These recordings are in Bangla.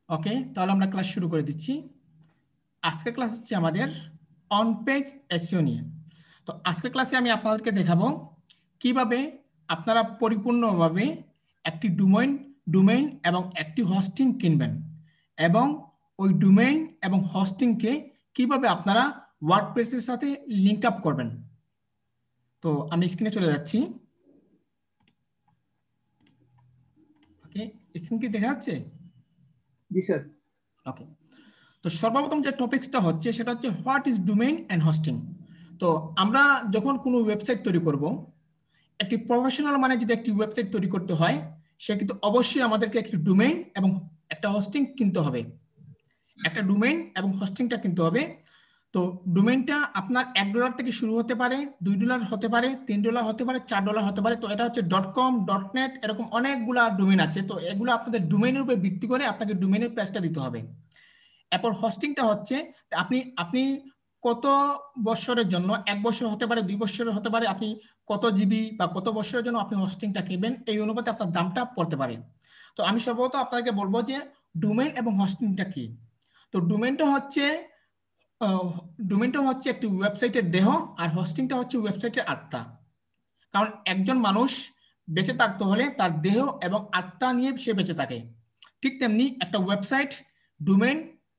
ওকে, তাহলে আমরা ক্লাস শুরু করে দিচ্ছি। আজকের ক্লাস হচ্ছে আমাদের অন পেজ এসইও নিয়ে। তো আজকের ক্লাসে আমি আপনাদেরকে দেখাবো কিভাবে আপনারা পরিপূর্ণভাবে একটি ডোমেইন এবং একটি হোস্টিং কিনবেন, এবং ওই ডোমেইন এবং হোস্টিংকে কিভাবে আপনারা ওয়ার্ডপ্রেসের সাথে লিঙ্ক আপ করবেন। তো আমি স্ক্রিনে চলে যাচ্ছি। ওকে, স্ক্রিন কি দেখা যাচ্ছে? জি স্যার। ওকে, তো সর্বপ্রথম যে টপিকসটা হচ্ছে সেটা হচ্ছে what is domain and hosting. তো আমরা যখন কোনো ওয়েবসাইট তৈরি করব, একটি প্রফেশনাল মানে যদি একটি ওয়েবসাইট তৈরি করতে হয়, সে কিন্তু অবশ্যই আমাদেরকে একটি ডোমেইন এবং একটা হোস্টিং কিনতে হবে। একটা ডোমেইন এবং হোস্টিংটা কিনতে হবে। তো ডোমেইনটা আপনার $1 থেকে শুরু হতে পারে, $2 হতে পারে, $3 হতে পারে, $4 হতে পারে। তো এটা হচ্ছে .com, .net, এরকম অনেকগুলা ডোমেইন আছে। তো এগুলো আপনাদের ডোমেইনের উপর ভিত্তি করে আপনাকে ডোমেইনের প্রাইসটা দিতে হবে। এরপর হোস্টিংটা হচ্ছে আপনি আপনি কত বছরের জন্য, 1 বছর হতে পারে, 2 বছরের হতে পারে, আপনি কত জিবি বা কত বছরের জন্য আপনি হোস্টিংটা কিনবেন, এই অনুপাতে আপনার দামটা পড়তে পারে। তো আমি সর্বপ্রথম আপনাকে বলবো যে ডোমেইন এবং হোস্টিংটা কি। তো ডোমেইনটা হচ্ছে একটি ওয়েবসাইটের দেহ, আর হোস্টিংটা হচ্ছে ওয়েবসাইটের আত্মা। কারণ একজন মানুষ বেঁচে থাকতে হলে তার দেহ এবং আত্মা নিয়ে সে বেঁচে থাকে। ঠিক তেমনি একটা ওয়েবসাইট ডোমেইন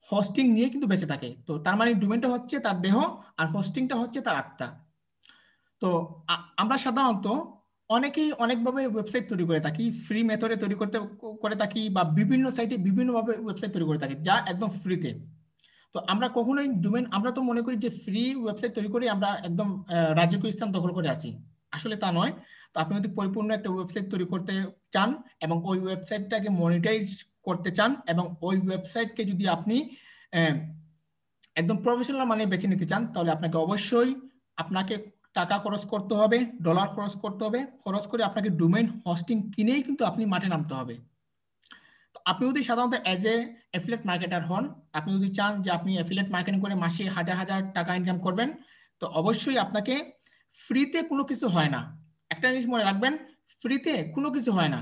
হোস্টিং নিয়ে কিন্তু বেঁচে থাকে। তো তার মানে ডোমেইনটা হচ্ছে তার দেহ আর হোস্টিংটা হচ্ছে তার আত্মা। তো আমরা সাধারণত অনেকেই অনেকভাবে ওয়েবসাইট তৈরি করে থাকি, ফ্রি মেথডে তৈরি করে থাকি, বা বিভিন্ন সাইটে বিভিন্নভাবে ওয়েবসাইট তৈরি করে থাকি যা একদম ফ্রিতে। তো আমরা কখনোই ডোমেইন, আমরা তো মনে করি যে ফ্রি ওয়েবসাইট তৈরি করে আমরা একদম রাজকীয় স্থান দখল করে আছি। আসলে তা নয়। তো আপনি যদি পরিপূর্ণ একটা ওয়েবসাইট তৈরি করতে চান এবং ওই ওয়েবসাইটটাকে মনিটাইজ করতে চান, এবং ওই ওয়েবসাইটকে যদি আপনি আহ, একদম প্রফেশনাল মানে বেছে নিতে চান, তাহলে আপনাকে টাকা খরচ করতে হবে, ডলার খরচ করতে হবে। খরচ করে আপনাকে ডোমেইন হোস্টিং কিনেই কিন্তু আপনি মাঠে নামতে হবে। তো আপনি যদি সাধারণত এজ এ অ্যাফিলিয়েট মার্কেটার হন, আপনি যদি চান যে আপনি অ্যাফিলিয়েট মার্কেটিং করে মাসে হাজার হাজার টাকা ইনকাম করবেন, তো অবশ্যই আপনাকে ফ্রিতে কোনো কিছু হয় না। একটা জিনিস মনে রাখবেন, ফ্রিতে কোনো কিছু হয় না।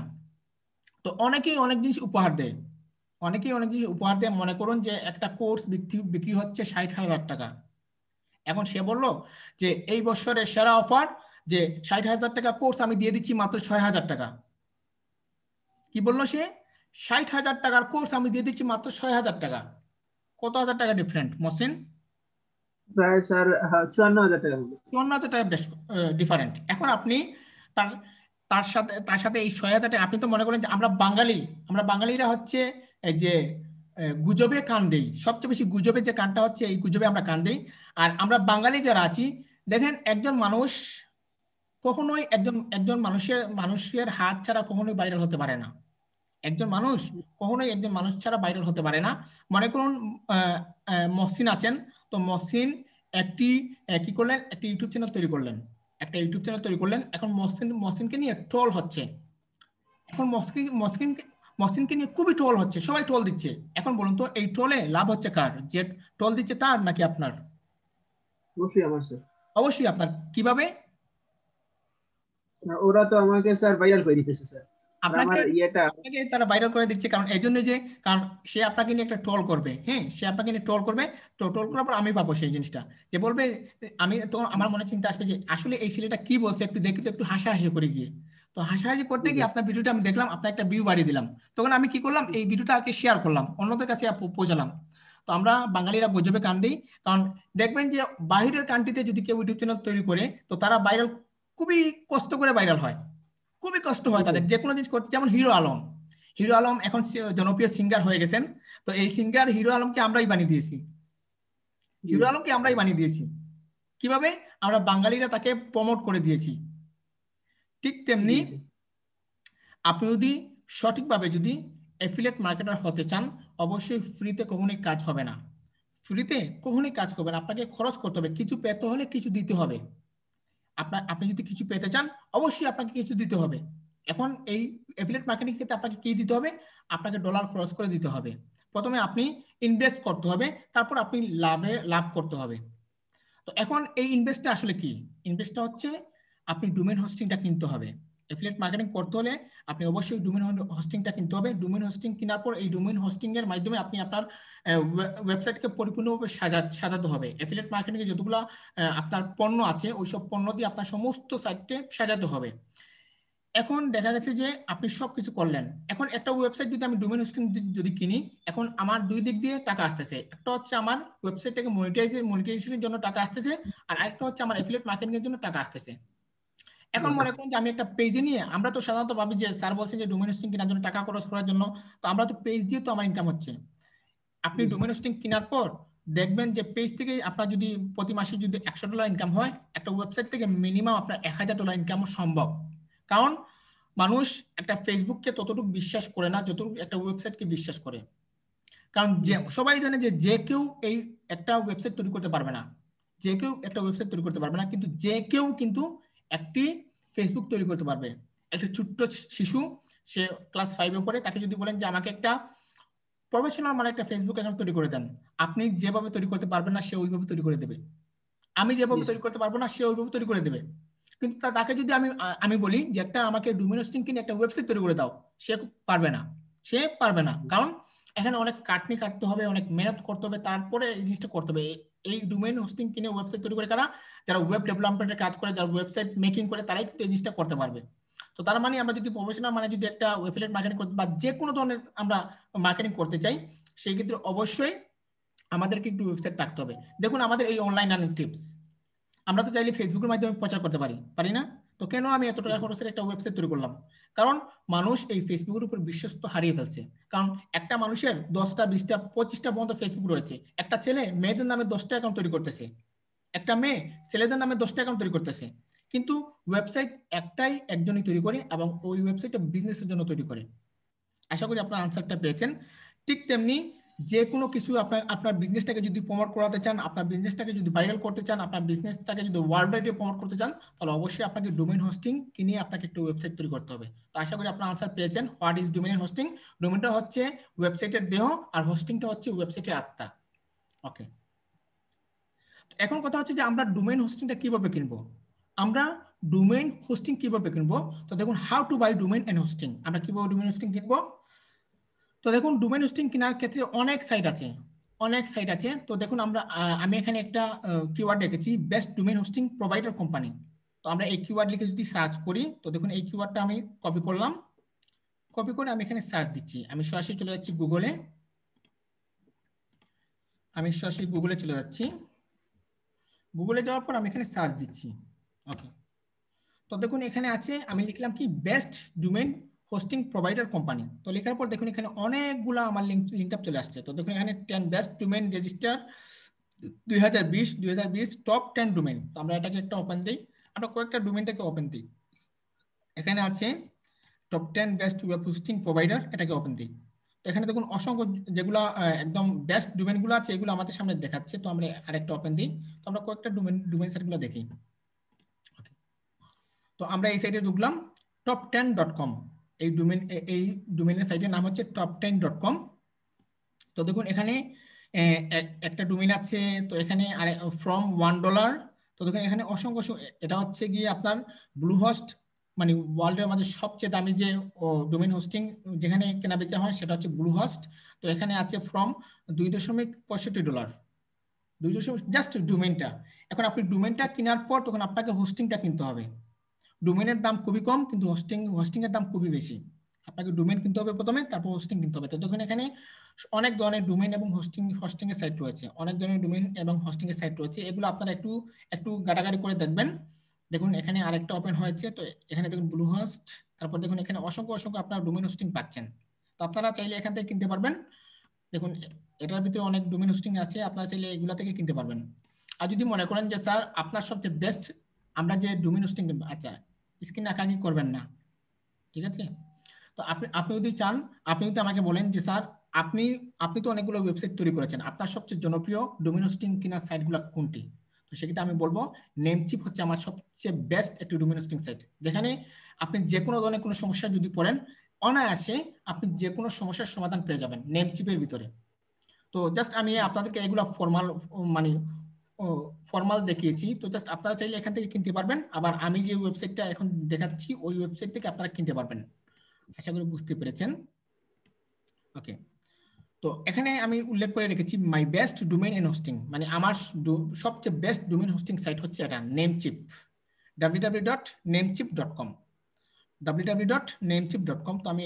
তো অনেকেই অনেক জিনিস উপহার দেয়। মনে করুন যে একটা কোর্স বিক্রি হচ্ছে 60,000 টাকা। এখন সে বলল যে এই বছরের সেরা অফার, যে 60,000 টাকা কোর্স আমি দিয়ে দিচ্ছি মাত্র 6,000 টাকা। কি বললো সে? 60,000 টাকার কোর্স আমি দিয়ে দিচ্ছি মাত্র 6,000 টাকা। কত হাজার টাকা ডিফারেন্ট মহসিন? প্রায় স্যার 54,000 টাকা হবে। 54,000 টাকা বেশ ডিফারেন্ট। এখন আপনি তার তার সাথে এই 6,000 টাকা, আপনি তো মনে করেন যে আমরা বাঙালিরা হচ্ছে এই যে গুজবে কান দেই। সবচেয়ে বেশি গুজবে যে কানটা হচ্ছে, এই গুজবে আমরা কান দেই। আর আমরা বাঙালি যারা আছি, দেখেন একজন মানুষ কখনোই একজন মানুষের হাত ছাড়া কখনোই ভাইরাল হতে পারে না। একজন মানুষ ছাড়া ভাইরাল হতে পারে না। মনে করুন মহসিন আছেন। তো মহসিন একটি কি করলেন, একটা ইউটিউব চ্যানেল তৈরি করলেন। এখন মহসিনকে নিয়ে ট্রল হচ্ছে। এখন মহসিনকে নিয়ে খুবই ট্রল হচ্ছে, সবাই ট্রল দিচ্ছে। এখন বলুন তো এই ট্রলে লাভ হচ্ছে কার? যে ট্রল দিচ্ছে তার নাকি আপনার? অবশ্যই আমার স্যার। অবশ্যই আপনার। কিভাবে? ওরা তো আমাকে স্যার ভাইরাল করে দিতেছে স্যার। আর আপনাকে আমার ইয়েটা। আপনাকে তারা ভাইরাল করে দিচ্ছে, কারণ এই জন্য যে, কারণ সে আপনাকে নিয়ে একটা ট্রল করবে। হ্যাঁ, সে আপনাকে নিয়ে ট্রল করবে। তো ট্রল করার পর আমি পাবো সেই জিনিসটা, যে বলবে, আমি তো আমার মনে চিন্তা আসবে যে আসলে এই ছেলেটা কি বলছে, একটু দেখি তো, একটু হাসাহাসি করে গিয়ে। তো হাসাহাসি করতে জি গিয়ে স্যার। আপনার ভিডিওটা আমি দেখলাম, আপনার একটা ভিউ বাড়িয়ে দিলাম। তখন আমি কি করলাম, এই ভিডিওটাকে শেয়ার করলাম, অন্যদের কাছে পৌঁছালাম। তো আমরা বাঙালিরা গুজবে কান দিই। কারণ দেখবেন যে বাহিরের কান্ট্রিতে যদি কেউ ইউটিউব চ্যানেল তৈরি করে, তো তারা ভাইরাল খুবই কষ্ট করে ভাইরাল হয়। খুবই কষ্ট জি হয় তাদের স্যার। যে কোনো জিনিস করতে। যেমন হিরো আলম এখন জনপ্রিয় সিঙ্গার হয়ে গেছেন। তো এই সিঙ্গার হিরো আলমকে আমরাই বানিয়ে দিয়েছি। জি হিরো আলমকে আমরাই বানিয়ে দিয়েছি। কিভাবে? আমরা বাঙালিরা তাকে প্রমোট করে দিয়েছি। ঠিক তেমনি জি স্যার। আপনি যদি সঠিকভাবে যদি অ্যাফিলিয়েট মার্কেটার হতে চান, অবশ্যই ফ্রিতে কখনোই কাজ হবে না। ফ্রিতে কখনোই কাজ করবেন, আপনাকে খরচ করতে হবে। কিছু পেতে হলে কিছু দিতে হবে। আপনি যদি কিছু পেতে চান, অবশ্যই আপনাকে কিছু দিতে হবে। এখন এই অ্যাফিলিয়েট মার্কেটিং ক্ষেত্রে আপনাকে কি দিতে হবে? আপনাকে ডলার খরচ করে দিতে হবে। প্রথমে আপনি ইনভেস্ট করতে হবে, তারপর আপনি লাভ করতে হবে। তো এখন এই ইনভেস্টটা আসলে কি? ইনভেস্টটা হচ্ছে আপনি ডোমেইন হোস্টিংটা কিনতে হবে। এফিলিয়েট মার্কেটিং করতে হলে আপনি অবশ্যই ডোমেইন হোস্টিংটা কিনতে হবে। ডোমেইন হোস্টিং কেনার পর এই ডোমেইন হোস্টিং এর মাধ্যমে আপনি আপনার ওয়েবসাইটকে পরিপূর্ণভাবে সাজাতে হবে। এফিলিয়েট মার্কেটিং এ যতগুলো আপনার পণ্য আছে ওইসব পণ্য দিয়ে আপনার সমস্ত সাইটকে সাজাতে হবে। এখন দেখা গেছে যে আপনি সবকিছু করলেন, এখন একটা ওয়েবসাইট যদি আমি ডোমেইন হোস্টিং যদি কিনি, এখন আমার দুই দিক দিয়ে টাকা আসতেছে। একটা হচ্ছে আমার ওয়েবসাইটটাকে মনিটাইজেশনের জন্য টাকা আসতেছে, আর আরেকটা হচ্ছে আমার এফিলিয়েট মার্কেটিং এর জন্য টাকা আসতেছে। এখন মনে করেন যে আমি একটা পেজে নিয়ে, আমরা তো সাধারণত ভাবি যে স্যার বলছেন যে ডোমেইন হোস্টিং কেনার জন্য টাকা খরচ করার জন্য, তো আমরা তো পেজ দিয়ে তো আমার ইনকাম হচ্ছে। আপনি ডোমেইন হোস্টিং কেনার পর দেখবেন যে পেজ থেকে আপনার যদি প্রতি মাসে যদি $100 ইনকাম হয়, একটা ওয়েবসাইট থেকে মিনিমাম আপনার $1000 ইনকাম সম্ভব। কারণ মানুষ একটা ফেসবুককে ততটুকু বিশ্বাস করে না যতটুকু একটা ওয়েবসাইটকে বিশ্বাস করে। কারণ যে সবাই জানে যে যে কেউ এই একটা ওয়েবসাইট তৈরি করতে পারবে না, যে কেউ একটা ওয়েবসাইট তৈরি করতে পারবে না, কিন্তু যে কেউ কিন্তু একটি ফেসবুক তৈরি করতে পারবে। একটা ছোট্ট শিশু, সে ক্লাস 5-এ পড়ে, তাকে যদি বলেন যে আমাকে একটা প্রফেশনাল মানে একটা ফেসবুক অ্যাকাউন্ট তৈরি করে দেন, আপনি যেভাবে তৈরি করতে পারবেন না সে ওইভাবে তৈরি করে দেবে। আমি যেভাবে তৈরি করতে পারবো না সে ওইভাবে তৈরি করে দেবে। কিন্তু তাকে যদি আমি বলি যে একটা আমাকে ডোমেইন হোস্টিং কিনে একটা ওয়েবসাইট তৈরি করে দাও, সে পারবে না, সে পারবে না। কারণ এখানে অনেক খাটনি কাটতে হবে, অনেক মেহনত করতে হবে, তারপরে এই জিনিসটা করতে হবে। এই ডোমেইন হোস্টিং কিনে ওয়েবসাইট তৈরি করে যারা ওয়েব ডেভেলপমেন্টের কাজ করে, যারা ওয়েবসাইট মেকিং করে, তারাই কিন্তু এই জিনিসটা করতে পারবে। তো তার মানে আমরা যদি প্রফেশনাল মানে যদি একটা এফিলিয়েট মার্কেটিং করতে বা যে কোনো ধরনের আমরা মার্কেটিং করতে চাই, সেই ক্ষেত্রে অবশ্যই আমাদেরকে একটু ওয়েবসাইট থাকতে হবে। দেখুন আমাদের এই অনলাইন আর্নিং টিপস, আমরা তো চাইলে ফেসবুকের মাধ্যমে প্রচার করতে পারি না? তো কেন আমি এত টাকা খরচের একটা ওয়েবসাইট তৈরি করলাম? কারণ মানুষ এই ফেসবুকের উপর বিশ্বস্ত হারিয়ে ফেলছে। কারণ একটা মানুষের 10টা 20টা 25টা পর্যন্ত ফেসবুক রয়েছে। একটা ছেলে মেয়েদের নামে 10টা অ্যাকাউন্ট তৈরি করতেছে, একটা মেয়ে ছেলেদের নামে 10টা অ্যাকাউন্ট তৈরি করতেছে, কিন্তু ওয়েবসাইট একটাই একজনই তৈরি করে এবং ওই ওয়েবসাইটটা বিজনেসের জন্য তৈরি করে। আশা করি আপনার আনসারটা পেয়েছেন। ঠিক তেমনি যে কোনো কিছু আপনার বিজনেসটাকে যদি প্রমোট করাতে চান, আপনার বিজনেসটাকে যদি ভাইরাল করতে চান, আপনার বিজনেসটাকে যদি ওয়ার্ল্ড ওয়াইডে প্রমোট করতে চান, তাহলে অবশ্যই আপনাকে ডোমেইন হোস্টিং কিনে আপনাকে একটা ওয়েবসাইট তৈরি করতে হবে। তো আশা করি আপনার আনসার পেয়েছেন। What is domain hosting? ডোমেইনটা হচ্ছে ওয়েবসাইটের দেহ, আর হোস্টিংটা হচ্ছে ওয়েবসাইটের আত্মা। ওকে, এখন কথা হচ্ছে যে আমরা ডোমেইন হোস্টিংটা কিভাবে কিনবো? আমরা ডোমেইন হোস্টিং কিভাবে কিনবো? তো দেখুন, how to buy domain and hosting. আমরা কিভাবে ডোমেইন হোস্টিং কিনবো? তো দেখুন, ডোমেইন হোস্টিং কেনার ক্ষেত্রে অনেক সাইট আছে, অনেক সাইট আছে। তো দেখুন আমি এখানে একটা কিওয়ার্ড রেখেছি, best domain hosting provider company. তো আমরা এই কিওয়ার্ড লিখে যদি সার্চ করি, তো দেখুন এই কিওয়ার্ডটা আমি কপি করলাম, কপি করে আমি এখানে সার্চ দিচ্ছি। আমি সরাসরি চলে যাচ্ছি গুগলে, চলে যাচ্ছি। গুগলে যাওয়ার পর আমি এখানে সার্চ দিচ্ছি। ওকে, তো দেখুন এখানে আছে, আমি লিখলাম কি best domain hosting provider company. তো লেখার পর দেখুন এখানে অনেকগুলো আমার লিঙ্ক আপ চলে আসছে। তো দেখুন এখানে 10 best domain register 2020 top 10 domain. তো আমরা এটাকে একটা ওপেন দিই, আমরা কয়েকটা ডোমেইনটাকে ওপেন দিই। এখানে আছে top 10 best web hosting provider, এটাকে ওপেন দিই। এখানে দেখুন অসংখ্য যেগুলো একদম বেস্ট ডোমেইনগুলো আছে, এগুলো আমাদের সামনে দেখাচ্ছে। তো আমরা আরেকটা ওপেন দিই, তো আমরা কয়েকটা ডোমেইন সাইটগুলো দেখি। তো আমরা এই সাইটে ঢুকলাম, top10.com। এই ডোমেইনের সাইটের নাম হচ্ছে top10.com। তো দেখুন এখানে একটা ডোমেইন আছে, তো এখানে ফ্রম $1। তো দেখুন এখানে অসংখ্য, এটা হচ্ছে গিয়ে আপনার ব্লুহোস্ট, মানে ওয়ার্ল্ডের মাঝে সবচেয়ে দামি যে ডোমেইন হোস্টিং যেখানে কেনা বেচা হয় সেটা হচ্ছে ব্লুহোস্ট। তো এখানে আছে ফ্রম $2.65, জাস্ট ডোমেইনটা। এখন আপনি ডোমেইনটা কেনার পর তখন আপনাকে হোস্টিংটা কিনতে হবে। ডোমেইনের দাম খুবই কম, কিন্তু হোস্টিং এর দাম খুবই বেশি। আপনাকে ডোমেইন কিনতে হবে প্রথমে, তারপর হোস্টিং কিনতে হবে। তো দেখুন এখানে অনেক ধরনের ডোমেইন এবং হোস্টিং এর সাইট রয়েছে, অনেক ধরনের ডোমেইন এবং হোস্টিং এর সাইট রয়েছে। এগুলো আপনারা একটু গাটাগাটি করে দেখবেন। দেখুন এখানে আরেকটা ওপেন হয়েছে, তো এখানে দেখুন ব্লুহোস্ট, তারপর দেখুন এখানে অসংখ্য আপনারা ডোমেইন হোস্টিং পাচ্ছেন। তো আপনারা চাইলে এখান থেকে কিনতে পারবেন। দেখুন এটার ভিতরে অনেক ডোমেইন হোস্টিং আছে, আপনারা চাইলে এগুলা থেকে কিনতে পারবেন। আর যদি মনে করেন যে স্যার আপনার সবচেয়ে বেস্ট আমরা যে ডোমেইন হোস্টিং, আচ্ছা স্ক্রিন আঁকাআঁকি করবেন না, ঠিক আছে? তো আপনি যদি চান, আপনি যদি আমাকে বলেন যে স্যার আপনি তো অনেকগুলো ওয়েবসাইট তৈরি করেছেন, আপনার সবচেয়ে জনপ্রিয় ডোমেইন হোস্টিং কেনার সাইটগুলো কোনটি? তো সেক্ষেত্রে আমি বলবো নেমচিপ হচ্ছে আমার সবচেয়ে বেস্ট একটি ডোমেইন হোস্টিং সাইট, যেখানে আপনি যে কোনো ধরনের কোনো সমস্যা যদি পড়েন, অনায়াসে আপনি যে কোনো সমস্যার সমাধান পেয়ে যাবেন নেমচিপের ভিতরে। তো জাস্ট আমি আপনাদেরকে এগুলো ফর্মাল মানে ফর্মাল দেখিয়েছি, তো জাস্ট আপনারা চাইলে এখান থেকে কিনতে পারবেন, আবার আমি যে ওয়েবসাইটটা এখন দেখাচ্ছি ওই ওয়েবসাইট থেকে আপনারা কিনতে পারবেন। আশা করি বুঝতে পেরেছেন। ওকে, তো এখানে আমি উল্লেখ করে রেখেছি my best domain and hosting, মানে আমার সবচেয়ে বেস্ট ডোমেইন হোস্টিং সাইট হচ্ছে এটা, নেমচিপ, www.namecheap.com, www.namecheap.com। তো আমি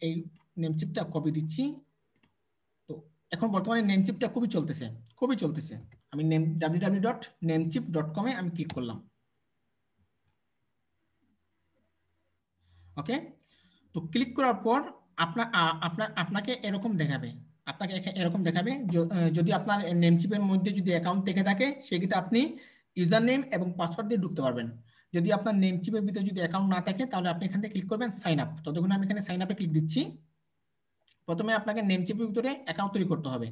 এই নেমচিপটা কপি দিচ্ছি। তো এখন বর্তমানে নেমচিপটা খুবই চলতেছে। আমি www.namecheap.com এ আমি ক্লিক করলাম। ওকে, তো ক্লিক করার পর আপনাকে এরকম দেখাবে, যদি আপনার নেমচিপের মধ্যে যদি অ্যাকাউন্ট থেকে থাকে সেক্ষেত্রে আপনি ইউজার নেম এবং পাসওয়ার্ড দিয়ে ঢুকতে পারবেন। যদি আপনার নেমচিপের ভিতরে যদি অ্যাকাউন্ট না থাকে তাহলে আপনি এখান থেকে ক্লিক করবেন সাইন আপ। তো দেখুন আমি এখানে সাইন আপে ক্লিক দিচ্ছি। প্রথমে আপনাকে নেমচিপের ভিতরে অ্যাকাউন্ট তৈরি করতে হবে।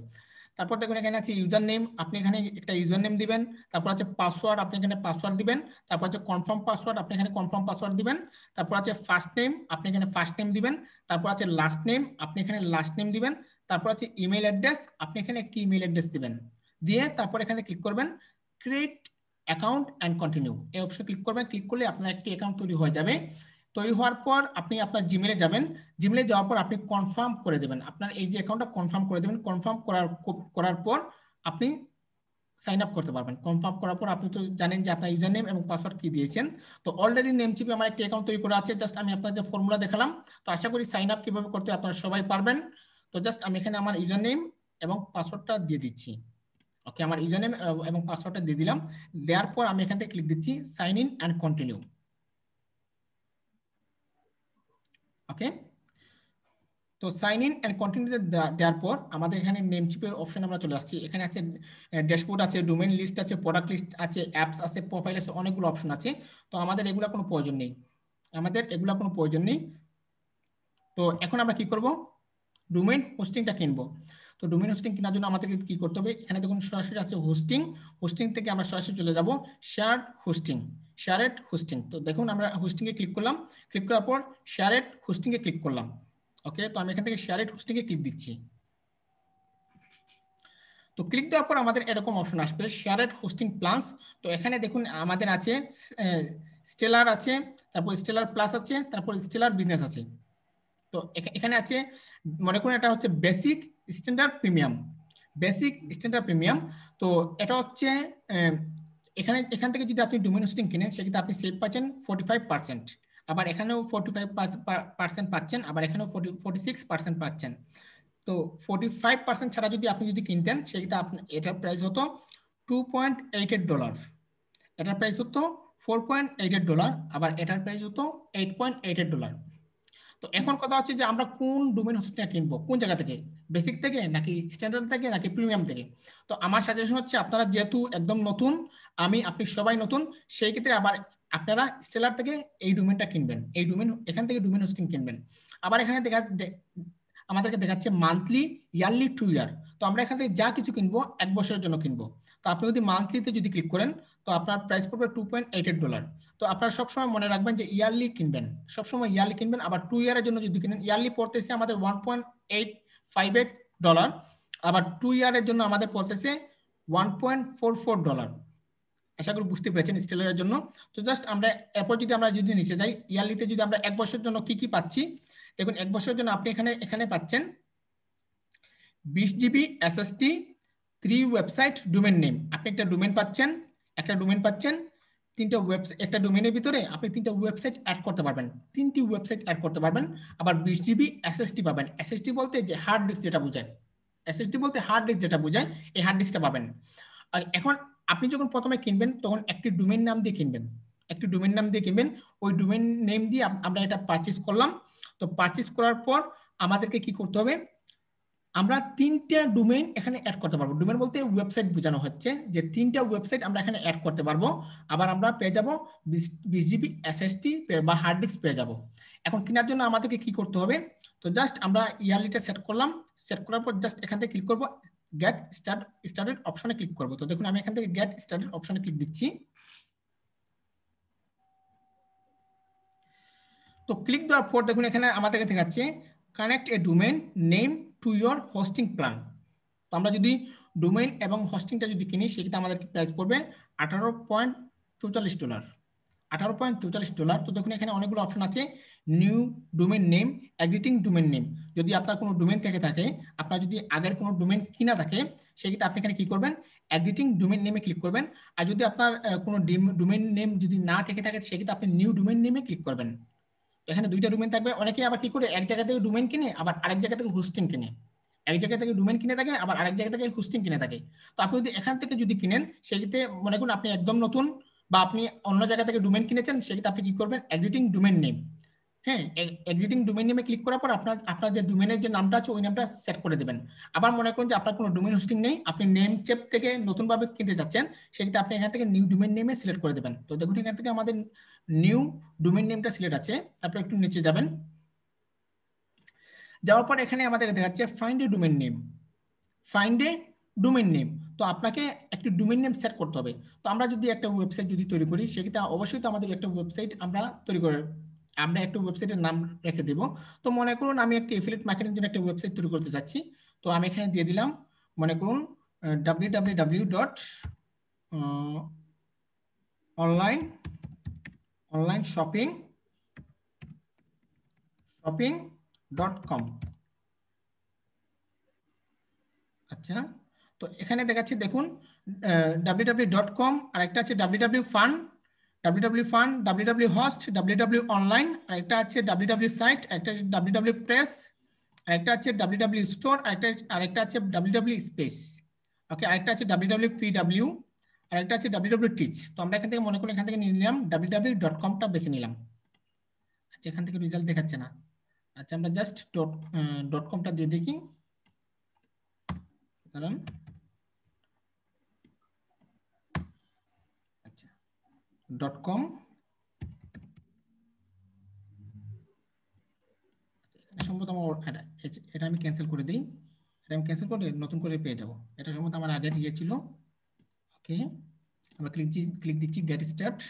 তারপর দেখুন এখানে আছে ইউজার নেম, আপনি এখানে একটা ইউজার নেম দিবেন। তারপর আছে পাসওয়ার্ড, আপনি এখানে পাসওয়ার্ড দিবেন। তারপর আছে কনফার্ম পাসওয়ার্ড, আপনি এখানে কনফার্ম পাসওয়ার্ড দিবেন। তারপর আছে ফার্স্ট নেম, আপনি এখানে ফার্স্ট নেম দিবেন। তারপর আছে লাস্ট নেম, আপনি এখানে লাস্ট নেম দিবেন। তারপর আছে ইমেল অ্যাড্রেস, আপনি এখানে একটি ইমেল অ্যাড্রেস দিবেন, দিয়ে তারপর এখানে ক্লিক করবেন ক্রিয়েট অ্যাকাউন্ট অ্যান্ড কন্টিনিউ, এই অপশনে ক্লিক করবেন। ক্লিক করলে আপনার একটি অ্যাকাউন্ট তৈরি হয়ে যাবে। তৈরি হওয়ার পর আপনি আপনার জিমেলে যাবেন। জিমেলে যাওয়ার পর আপনি কনফার্ম করে দেবেন, আপনার এই যে অ্যাকাউন্টটা কনফার্ম করে দেবেন। কনফার্ম করার পর আপনি সাইন আপ করতে পারবেন। কনফার্ম করার পর আপনি তো জানেন যে আপনার ইউজার নেম এবং পাসওয়ার্ড কি দিয়েছেন। তো অলরেডি নেমচিপে আমার একটা অ্যাকাউন্ট তৈরি করা আছে, জাস্ট আমি আপনাদের ফর্মুলা দেখালাম। তো আশা করি সাইন আপ কিভাবে করতে আপনারা সবাই পারবেন। তো জাস্ট আমি এখানে আমার ইউজার নেম এবং পাসওয়ার্ডটা দিয়ে দিচ্ছি। ওকে, আমার ইউজার নেম এবং পাসওয়ার্ডটা দিয়ে দিলাম। দেওয়ার পর আমি এখান থেকে ক্লিক দিচ্ছি সাইন ইন অ্যান্ড কন্টিনিউ। ওকে, তো সাইন ইন অ্যান্ড কন্টিনিউ দেওয়ার পর আমাদের এখানে নেমচিপের অপশন আমরা চলে আসছি। এখানে আছে ড্যাশবোর্ড আছে, ডোমেইন লিস্ট আছে, প্রোডাক্ট লিস্ট আছে, অ্যাপস আছে, প্রোফাইল আছে, অনেকগুলো অপশন আছে। তো আমাদের এগুলা কোনো প্রয়োজন নেই। তো এখন আমরা কি করব, ডোমেইন হোস্টিংটা কিনবো। তো ডোমেইন হোস্টিং কেনার জন্য আমাদেরকে কি করতে হবে, এখানে দেখুন সরাসরি আছে হোস্টিং থেকে আমরা সরাসরি চলে যাব শেয়ারেড হোস্টিং। তো দেখুন আমরা হোস্টিং এ ক্লিক করলাম, ক্লিক করার পর শেয়ারেড হোস্টিং এ ক্লিক করলাম। ওকে, তো আমি এখান থেকে শেয়ারেড হোস্টিং এ ক্লিক দিচ্ছি। তো ক্লিক দেওয়ার পর আমাদের এরকম অপশন আসবে শেয়ারেড হোস্টিং প্ল্যানস। তো এখানে দেখুন আমাদের আছে স্টেলার আছে, তারপর স্টেলার প্লাস আছে, তারপর স্টেলার বিজনেস আছে। তো এখানে আছে মনে করুন এটা হচ্ছে বেসিক স্ট্যান্ডার্ড প্রিমিয়াম। তো এটা হচ্ছে এখান থেকে যদি আপনি ডোমেইন হোস্টিং কিনেন সেক্ষেত্রে আপনি সেভ পাচ্ছেন 45%, আবার এখানেও 45% পাচ্ছেন, আবার এখানেও 46% পাচ্ছেন। তো 45% ছাড়া আপনি যদি কিনতেন সেক্ষেত্রে আপনি এটার প্রাইস হতো $2.88, এটার প্রাইস হতো $4.88, আবার এটার প্রাইস হতো $8.88। তো এখন কথা হচ্ছে যে আমরা কোন ডোমেইন হোস্টিংটা কিনবো, কোন জায়গা থেকে, বেসিক থেকে নাকি স্ট্যান্ডার্ড থেকে নাকি প্রিমিয়াম থেকে। তো আমার সাজেশন হচ্ছে আপনারা যেহেতু একদম নতুন, আপনি সবাই নতুন, সেই ক্ষেত্রে আবার আপনারা স্টেলার থেকে এই ডোমেইনটা কিনবেন, এখান থেকে ডোমেইন হোস্টিং কিনবেন। আবার এখানে আমাদেরকে দেখাচ্ছে মান্থলি, ইয়ারলি, 2 ইয়ার। তো আমরা এখান থেকে যা কিছু কিনবো 1 বছরের জন্য কিনবো। তো আপনি যদি মান্থলিতে যদি ক্লিক করেন তো আপনার প্রাইস পড়বে $2.88। তো আপনারা সবসময় মনে রাখবেন যে ইয়ারলি কিনবেন, সবসময় ইয়ারলি কিনবেন। আবার 2 ইয়ারের জন্য যদি কিনেন, ইয়ারলি পড়তেছে আমাদের $1.858, আবার 2 ইয়ারের জন্য আমাদের পড়তেছে $1.44। আশা করি বুঝতে পেরেছেন স্টেলারের জন্য। তো জাস্ট আমরা এরপর যদি নিচে যাই, ইয়ারলিতে যদি আমরা 1 বছরের জন্য কি কি পাচ্ছি দেখুন। 1 বছরের জন্য আপনি এখানে পাচ্ছেন 20 GB SSD, 3 website domain name. আপনি একটা ডোমেইন পাচ্ছেন, একটা ডোমেইনের ভিতরে আপনি 3টা ওয়েবসাইট অ্যাড করতে পারবেন, 3টি ওয়েবসাইট অ্যাড করতে পারবেন। আবার 20 GB SSD পাবেন। SSD বলতে যে হার্ড ডিস্ক যেটা বোঝায়, এই হার্ড ডিস্কটা পাবেন। আর এখন আপনি যখন প্রথমে কিনবেন তখন একটি ডোমেইন নাম দিয়ে কিনবেন, ওই ডোমেইন নেম দিয়ে আমরা এটা পারচেজ করলাম। তো পারচেজ করার পর আমাদেরকে কি করতে হবে, আমরা 3টা ডোমেইন এখানে অ্যাড করতে পারবো। ডোমেইন বলতে ওয়েবসাইট বোঝানো হচ্ছে যে 3টা ওয়েবসাইট আমরা এখানে অ্যাড করতে পারবো। আবার আমরা পেয়ে যাব 20 GB SSD বা হার্ড ডিস্ক পেয়ে যাব। এখন কেনার জন্য আমাদেরকে কি করতে হবে, তো জাস্ট আমরা ইয়ারলিটা সেট করলাম, সেট করার পর জাস্ট এখান থেকে ক্লিক করব, গেট স্টার্টেড অপশনে ক্লিক করব। তো দেখুন আমি এখান থেকে গেট স্টার্টেড অপশনে ক্লিক দিচ্ছি। তো ক্লিক দেওয়ার পর দেখুন এখানে আমাদেরকে দেখাচ্ছে connect A domain name to your hosting plan. তো আমরা যদি ডোমেইন এবং হোস্টিংটা যদি কিনি সেক্ষেত্রে আমাদের প্রাইস পড়বে $18.44। $18.44। তো দেখুন এখানে অনেকগুলো অপশন আছে, new domain name, existing domain name. যদি আপনার কোনো ডোমেইন থেকে থাকে, আপনার যদি আগের কোনো ডোমেইন কিনা থাকে, সেক্ষেত্রে আপনি এখানে কি করবেন, এক্সিস্টিং ডোমেইন নেমে ক্লিক করবেন। আর যদি আপনার কোনো ডোমেইন নেম যদি না থেকে থাকে, সেক্ষেত্রে আপনি নিউ ডোমেইন নেমে ক্লিক করবেন। এখানে দুইটা ডোমেইন থাকবে। অনেকে আবার কি করে এক জায়গা থেকে ডোমেইন কিনে আবার আরেক জায়গা থেকে হোস্টিং কিনে, এক জায়গা থেকে ডোমেইন কিনে থাকে আবার আরেক জায়গা থেকে হোস্টিং কিনে থাকে। তো আপনি যদি এখান থেকে যদি কিনেন, সেক্ষেত্রে মনে করুন আপনি একদম নতুন বা আপনি অন্য জায়গা থেকে ডোমেইন কিনেছেন, সেক্ষেত্রে আপনি কি করবেন, এক্সিস্টিং ডোমেইন নেম, হ্যাঁ, এক্সিস্টিং ডোমেইন নেমে ক্লিক করার পর আপনার যে ডোমেইনের যে নামটা আছে ওই নামটা সেট করে দেবেন। আবার মনে করুন যে আপনার কোনো ডোমেইন হোস্টিং নেই, আপনি নেম চেপ থেকে নতুনভাবে কিনতে চাচ্ছেন, সেক্ষেত্রে আপনি এখান থেকে নিউ ডোমেইন নেমে সিলেক্ট করে দেবেন। তো দেখুন এখান থেকে আমাদের নিউ ডোমেইন নেমটা সিলেক্ট আছে। তারপর একটু নিচে যাবেন, যাওয়ার পর এখানে আমাদের দেখাচ্ছে find a domain name, find a domain name. তো আপনাকে একটি ডোমেইন নেম সেট করতে হবে। তো আমরা যদি একটা ওয়েবসাইট যদি তৈরি করি, সেক্ষেত্রে অবশ্যই তো আমাদের একটা ওয়েবসাইট আমরা তৈরি করে, আমরা একটা ওয়েবসাইটের নাম রেখে দেব। তো মনে করুন আমি একটি এফিলিয়েট মার্কেটিং জন্য একটা ওয়েবসাইট তৈরি করতে চাচ্ছি। তো আমি এখানে দিয়ে দিলাম, মনে করুন www.onlineshopping.com। আচ্ছা, তো এখানে দেখাচ্ছে দেখুন www.com, আর একটা আছে www.fun, www.host, www.online, আর একটা আছে www.site, একটা আছে www.press, আর একটা আছে www.store, আর একটা আছে www.space। ওকে, আরেকটা আছে www.pw, আর একটা আছে www.teach। তো আমরা এখান থেকে মনে করি এখান থেকে নিয়ে নিলাম www.com-টা বেছে নিলাম। আচ্ছা, এখান থেকে রেজাল্ট দেখাচ্ছে না। আচ্ছা, আমরা জাস্ট .com-টা দিয়ে দেখি, কারণ আচ্ছা .com, সম্ভবত আমার এটা আমি ক্যান্সেল করে দিই, এটা আমি ক্যান্সেল করে নতুন করে পেয়ে যাব। এটা সম্ভবত আমার আগের ইয়ে ছিল। ওকে, আমরা ক্লিক দিচ্ছি গেট স্টার্ট।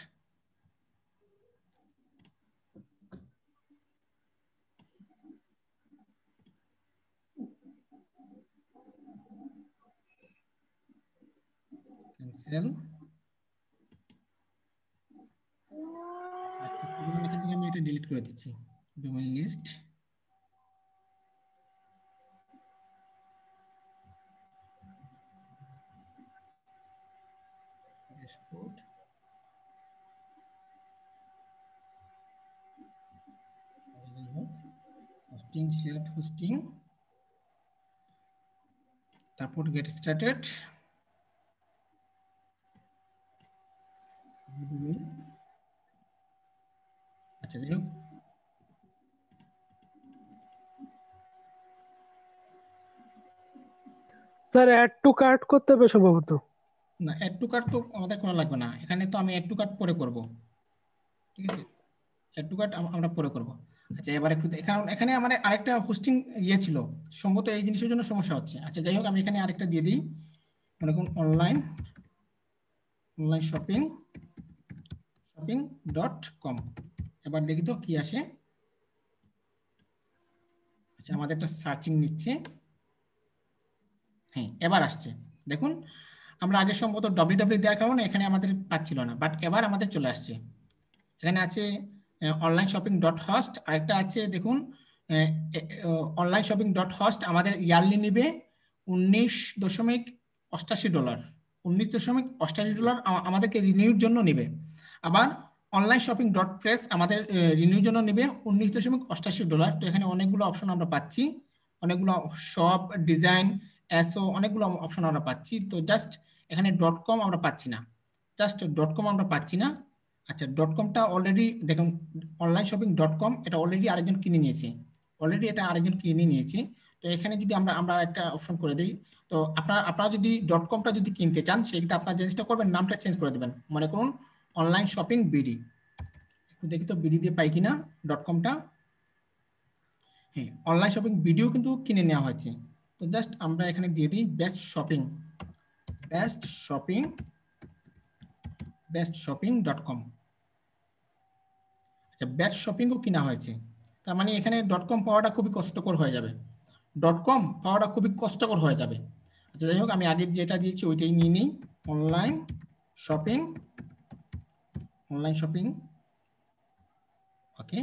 ক্যান্সেল। এখান থেকে আমি এটা ডিলিট করে দিচ্ছি, domain list. Dashboard, hosting, shared hosting, তারপর গেট স্টার্টেড। আচ্ছা, যাই হোক, স্যার অ্যাড টু কার্ট করতে হবে সম্ভবত। না, অ্যাড টু কার্ট তো আমাদের করা লাগবে না, এখানে তো আমি অ্যাড টু কার্ট পরে করব। ঠিক আছে, অ্যাড টু কার্ট আমরা পরে করব। আচ্ছা, এবার একটু এখানে আমার আরেকটা হোস্টিং ইয়ে ছিল, সম্ভবত এই জিনিসের জন্য সমস্যা হচ্ছে। আচ্ছা, যাই হোক, আমি এখানে আরেকটা দিয়ে দিই, মনে করুন অনলাইন শপিং.com। এবার দেখি তো কি আসে। আচ্ছা, আমাদের একটা সার্চিং নিচ্ছে। হ্যাঁ, এবার আসছে দেখুন। আমরা আগে সম্ভবত www দেওয়ার কারণে এখানে আমাদের পাচ্ছিল না, বাট এবার আমাদের চলে আসছে। এখানে আছে অনলাইন শপিং ডট হস্ট, আরেকটা আছে দেখুন অনলাইন শপিং ডট হস্ট। আমাদের ইয়ারলি নিবে $19.88, $19.88 আমাদেরকে রিনিউর জন্য নেবে। আবার অনলাইন শপিং ডট প্রেস আমাদের রিনিউর জন্য নেবে $19.88। তো এখানে অনেকগুলো অপশন আমরা পাচ্ছি, অনেকগুলো শপ, ডিজাইন, এসও, অনেকগুলো অপশন আমরা পাচ্ছি। তো জাস্ট এখানে .com আমরা পাচ্ছি না, .com আমরা পাচ্ছি না। আচ্ছা, .comটা অলরেডি দেখুন, অনলাইন শপিং .com এটা অলরেডি আরেকজন কিনে নিয়েছে, তো এখানে যদি আমরা একটা অপশন করে দিই, তো আপনারা যদি .comটা যদি কিনতে চান, সেক্ষেত্রে আপনারা জিনিসটা করবেন, নামটা চেঞ্জ করে দেবেন। মনে করুন অনলাইন শপিং বিডি, একটু দেখি তো বিডি দিয়ে পাই কিনা .comটা। হ্যাঁ, অনলাইন শপিং ভিডিও কিন্তু কিনে নেওয়া হয়েছে। তো জাস্ট আমরা এখানে দিয়ে দিই বেস্ট শপিং.com। আচ্ছা, বেস্ট শপিংও কিনা হয়েছে, তার মানে এখানে .com পাওয়াটা খুবই কষ্টকর হয়ে যাবে। যাই হোক আমি আগে যেটা দিয়েছি ওইটাই নিয়ে নিই, অনলাইন শপিং ওকে।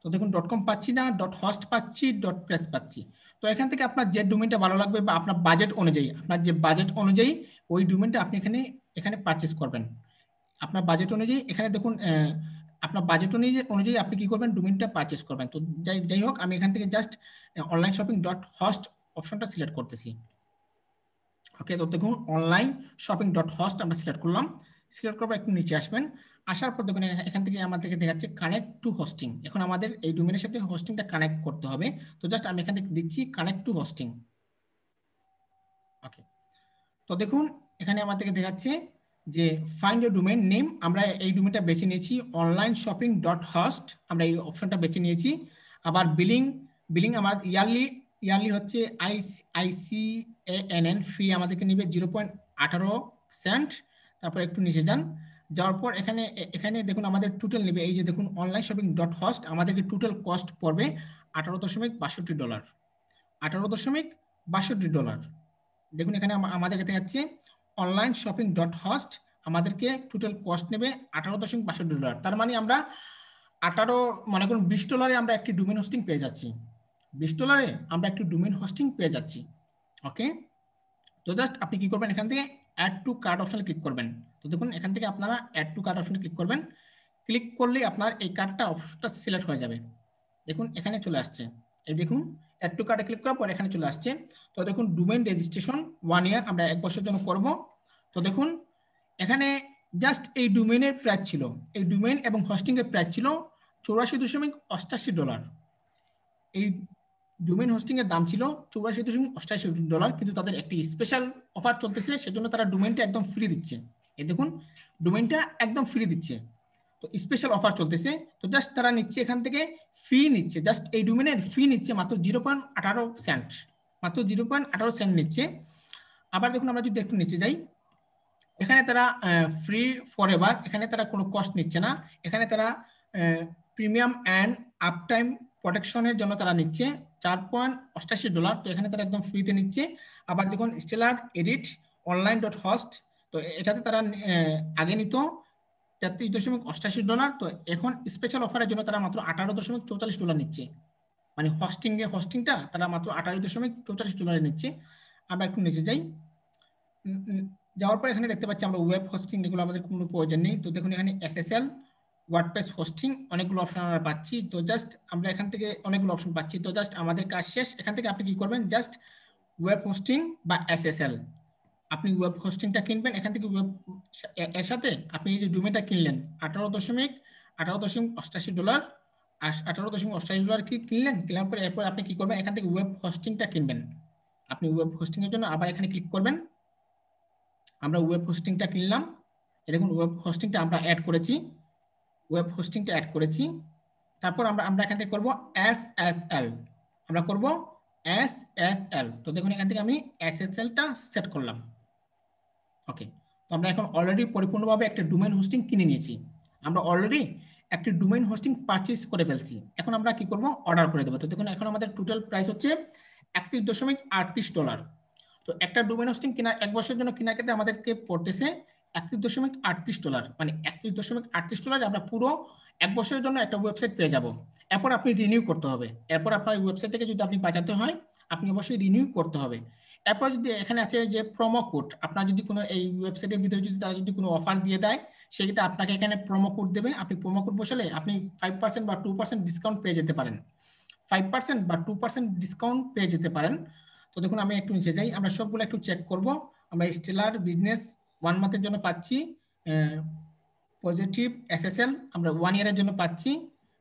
তো দেখুন .com পাচ্ছি না, .host পাচ্ছি, .press পাচ্ছি। তো এখান থেকে আপনার যে ডোমেইনটা ভালো লাগবে বা আপনার বাজেট অনুযায়ী, আপনার যে বাজেট অনুযায়ী ওই ডোমেইনটা আপনি এখানে পারচেজ করবেন। আপনার বাজেট অনুযায়ী এখানে দেখুন আপনার বাজেট অনুযায়ী আপনি কি করবেন, ডোমেইনটা পারচেজ করবেন। তো যাই হোক আমি এখান থেকে জাস্ট অনলাইন শপিং .host অপশনটা সিলেক্ট করতেছি। ওকে, তো দেখুন অনলাইন শপিং .host আমরা সিলেক্ট করলাম। সিলেক্ট করবো, একটু নিচে আসবেন। আসার পর দেখুন এখান থেকে আমাদেরকে দেখাচ্ছে কানেক্ট টু হোস্টিং। এখন আমাদের এই ডোমেইনের সাথে হোস্টিংটা কানেক্ট করতে হবে। তো জাস্ট আমি এখান থেকে দিচ্ছি কানেক্ট টু হোস্টিং। ওকে, তো দেখুন এখানে আমাদেরকে দেখাচ্ছে যে ফাইন্ড এ ডোমেইন নেম। আমরা এই ডোমেইনটা বেছে নিয়েছি অনলাইন শপিং .host, আমরা এই অপশনটা বেছে নিয়েছি। আবার বিলিং আমার ইয়ারলি হচ্ছে ICANN ফি আমাদেরকে নেবে 0.18 সেন্ট। তারপর একটু নিচে যাওয়ার পর এখানে দেখুন আমাদের টোটাল নেবে, এই যে দেখুন অনলাইন শপিং .host আমাদেরকে টোটাল কস্ট পড়বে $18.62। $18.62। দেখুন এখানে আমাদেরকে দেখাচ্ছে অনলাইন শপিং .host আমাদেরকে টোটাল কস্ট নেবে $18.62। তার মানে আমরা মনে করুন $20 আমরা একটি ডোমেইন হোস্টিং পেয়ে যাচ্ছি। $20 আমরা একটি ডোমেইন হোস্টিং পেয়ে যাচ্ছি। ওকে, তো জাস্ট আপনি কি করবেন, এখান থেকে অ্যাড টু কার্ট অপশনে ক্লিক করবেন। তো দেখুন এখান থেকে আপনারা অ্যাড টু কার্ট অপশনে ক্লিক করবেন। ক্লিক করলে আপনার এই কার্টটা অপশনটা সিলেক্ট হয়ে যাবে। দেখুন এখানে চলে আসছে, এই দেখুন অ্যাড টু কার্টে ক্লিক করার পর এখানে চলে আসছে। তো দেখুন ডোমেইন রেজিস্ট্রেশন 1 ইয়ার আমরা 1 বছরের জন্য করব। তো দেখুন এখানে জাস্ট এই ডোমেইনের প্রাইস ছিল, এই ডোমেইন এবং হোস্টিং এর প্রাইস ছিল $84.88। এই ডোমেইন হোস্টিং এর দাম ছিল $84.88, কিন্তু তাদের একটি স্পেশাল অফার চলতেছে, সেজন্য তারা ডোমেইনটা একদম ফ্রি দিচ্ছে। এই দেখুন ডোমেইনটা একদম ফ্রি দিচ্ছে, তো স্পেশাল অফার চলতেছে। তো জাস্ট তারা নিচ্ছে এখান থেকে ফি নিচ্ছে, জাস্ট এই ডোমেইনের ফি নিচ্ছে মাত্র 0.18 সেন্ট, মাত্র 0.18 সেন্ট নিচ্ছে। আবার দেখুন আমরা যদি একটু নিচে যাই, এখানে তারা ফ্রি ফর এভার, এখানে তারা কোনো কস্ট নিচ্ছে না। এখানে তারা প্রিমিয়াম অ্যান্ড আপ টাইম প্রোটেকশনের জন্য তারা নিচ্ছে $4.88। তো এখানে তারা একদম ফ্রিতে নিচ্ছে। আবার দেখুন স্টেলার এডিট অনলাইন .host, তো এটাতে তারা আগে নিত $33.88। তো এখন স্পেশাল অফারের জন্য তারা মাত্র $18.44 নিচ্ছে। মানে হোস্টিংটা তারা মাত্র $18.44 নিচ্ছে। আমরা একটু নিচে যাই, যাওয়ার পর এখানে দেখতে পাচ্ছি আমরা ওয়েব হোস্টিং, এগুলো আমাদের কোনো প্রয়োজন নেই। তো দেখুন এখানে SSL ওয়ার্ডপ্রেস হোস্টিং অনেকগুলো অপশন আমরা পাচ্ছি। তো জাস্ট আমরা এখান থেকে অনেকগুলো অপশন পাচ্ছি। তো জাস্ট আমাদের কাজ শেষ। এখান থেকে আপনি কি করবেন, জাস্ট ওয়েব হোস্টিং বা SSL আপনি ওয়েব হোস্টিংটা কিনবেন। এখান থেকে এর সাথে আপনি এই যে ডোমেইনটা কিনলেন $18.88, $18.88 কি কিনলেন, কেনার পরে এরপর আপনি কি করবেন, এখান থেকে ওয়েব হোস্টিংটা কিনবেন। আপনি ওয়েব হোস্টিং এর জন্য আবার এখানে ক্লিক করবেন। আমরা ওয়েব হোস্টিংটা কিনলাম, দেখুন ওয়েব হোস্টিংটা আমরা অ্যাড করেছি, তারপর আমরা এখান থেকে করব SSL, আমরা করব SSL। তো দেখুন এখান থেকে আমি SSLটা সেট করলাম। ওকে, তো আমরা এখন অলরেডি পরিপূর্ণভাবে একটা ডোমেইন হোস্টিং কিনে নিয়েছি, আমরা অলরেডি একটি ডোমেইন হোস্টিং পারচেজ করে ফেলছি। এখন আমরা কি করব, অর্ডার করে দেবো। তো দেখুন এখন আমাদের টোটাল প্রাইস হচ্ছে $31.38। তো একটা ডোমেইন হোস্টিং কেনা 1 বছরের জন্য কেনার ক্ষেত্রে আমাদেরকে পড়তেছে $31.38। মানে $31.38 আমরা পুরো 1 বছরের জন্য একটা ওয়েবসাইট পেয়ে যাব। এরপর আপনি রিনিউ করতে হবে, এরপর আপনার ওয়েবসাইট থেকে যদি আপনি বাঁচাতে হয় আপনি অবশ্যই রিনিউ করতে হবে। এরপর যদি এখানে আছে যে প্রোমো কোড, আপনার যদি কোনো এই ওয়েবসাইটের ভিতরে যদি তারা যদি কোনো অফার দিয়ে দেয়, সেক্ষেত্রে আপনাকে এখানে প্রোমো কোড দেবে। আপনি প্রোমো কোড বসালে আপনি 5% বা 2% ডিসকাউন্ট পেয়ে যেতে পারেন, 5% বা 2% ডিসকাউন্ট পেয়ে যেতে পারেন। তো দেখুন আমি একটু নিচে যাই, আমরা সবগুলো একটু চেক করব। আমরা স্টেলার বিজনেস 1 মান্থের জন্য পাচ্ছি, পজিটিভ SSL আমরা 1 ইয়ারের জন্য পাচ্ছি।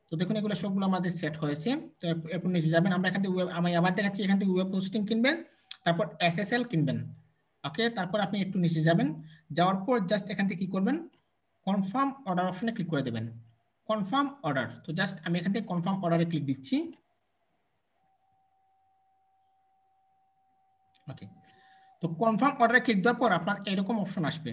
তো দেখুন এগুলো সবগুলো আমাদের সেট হয়েছে। তো এরপর নিচে যাবেন, আমরা এখান থেকে আমি আবার দেখাচ্ছি, এখান থেকে ওয়েব হোস্টিং কিনবেন, তারপর SSL কিনবেন। ওকে, তারপর আপনি একটু নিচে যাবেন, যাওয়ার পর জাস্ট এখান থেকে কি করবেন, কনফার্ম অর্ডার অপশনে ক্লিক করে দেবেন, কনফার্ম অর্ডার। তো জাস্ট আমি এখান থেকে কনফার্ম অর্ডারে ক্লিক দিচ্ছি। ওকে, তো কনফার্ম অর্ডারে ক্লিক দেওয়ার পর আপনার এরকম অপশন আসবে,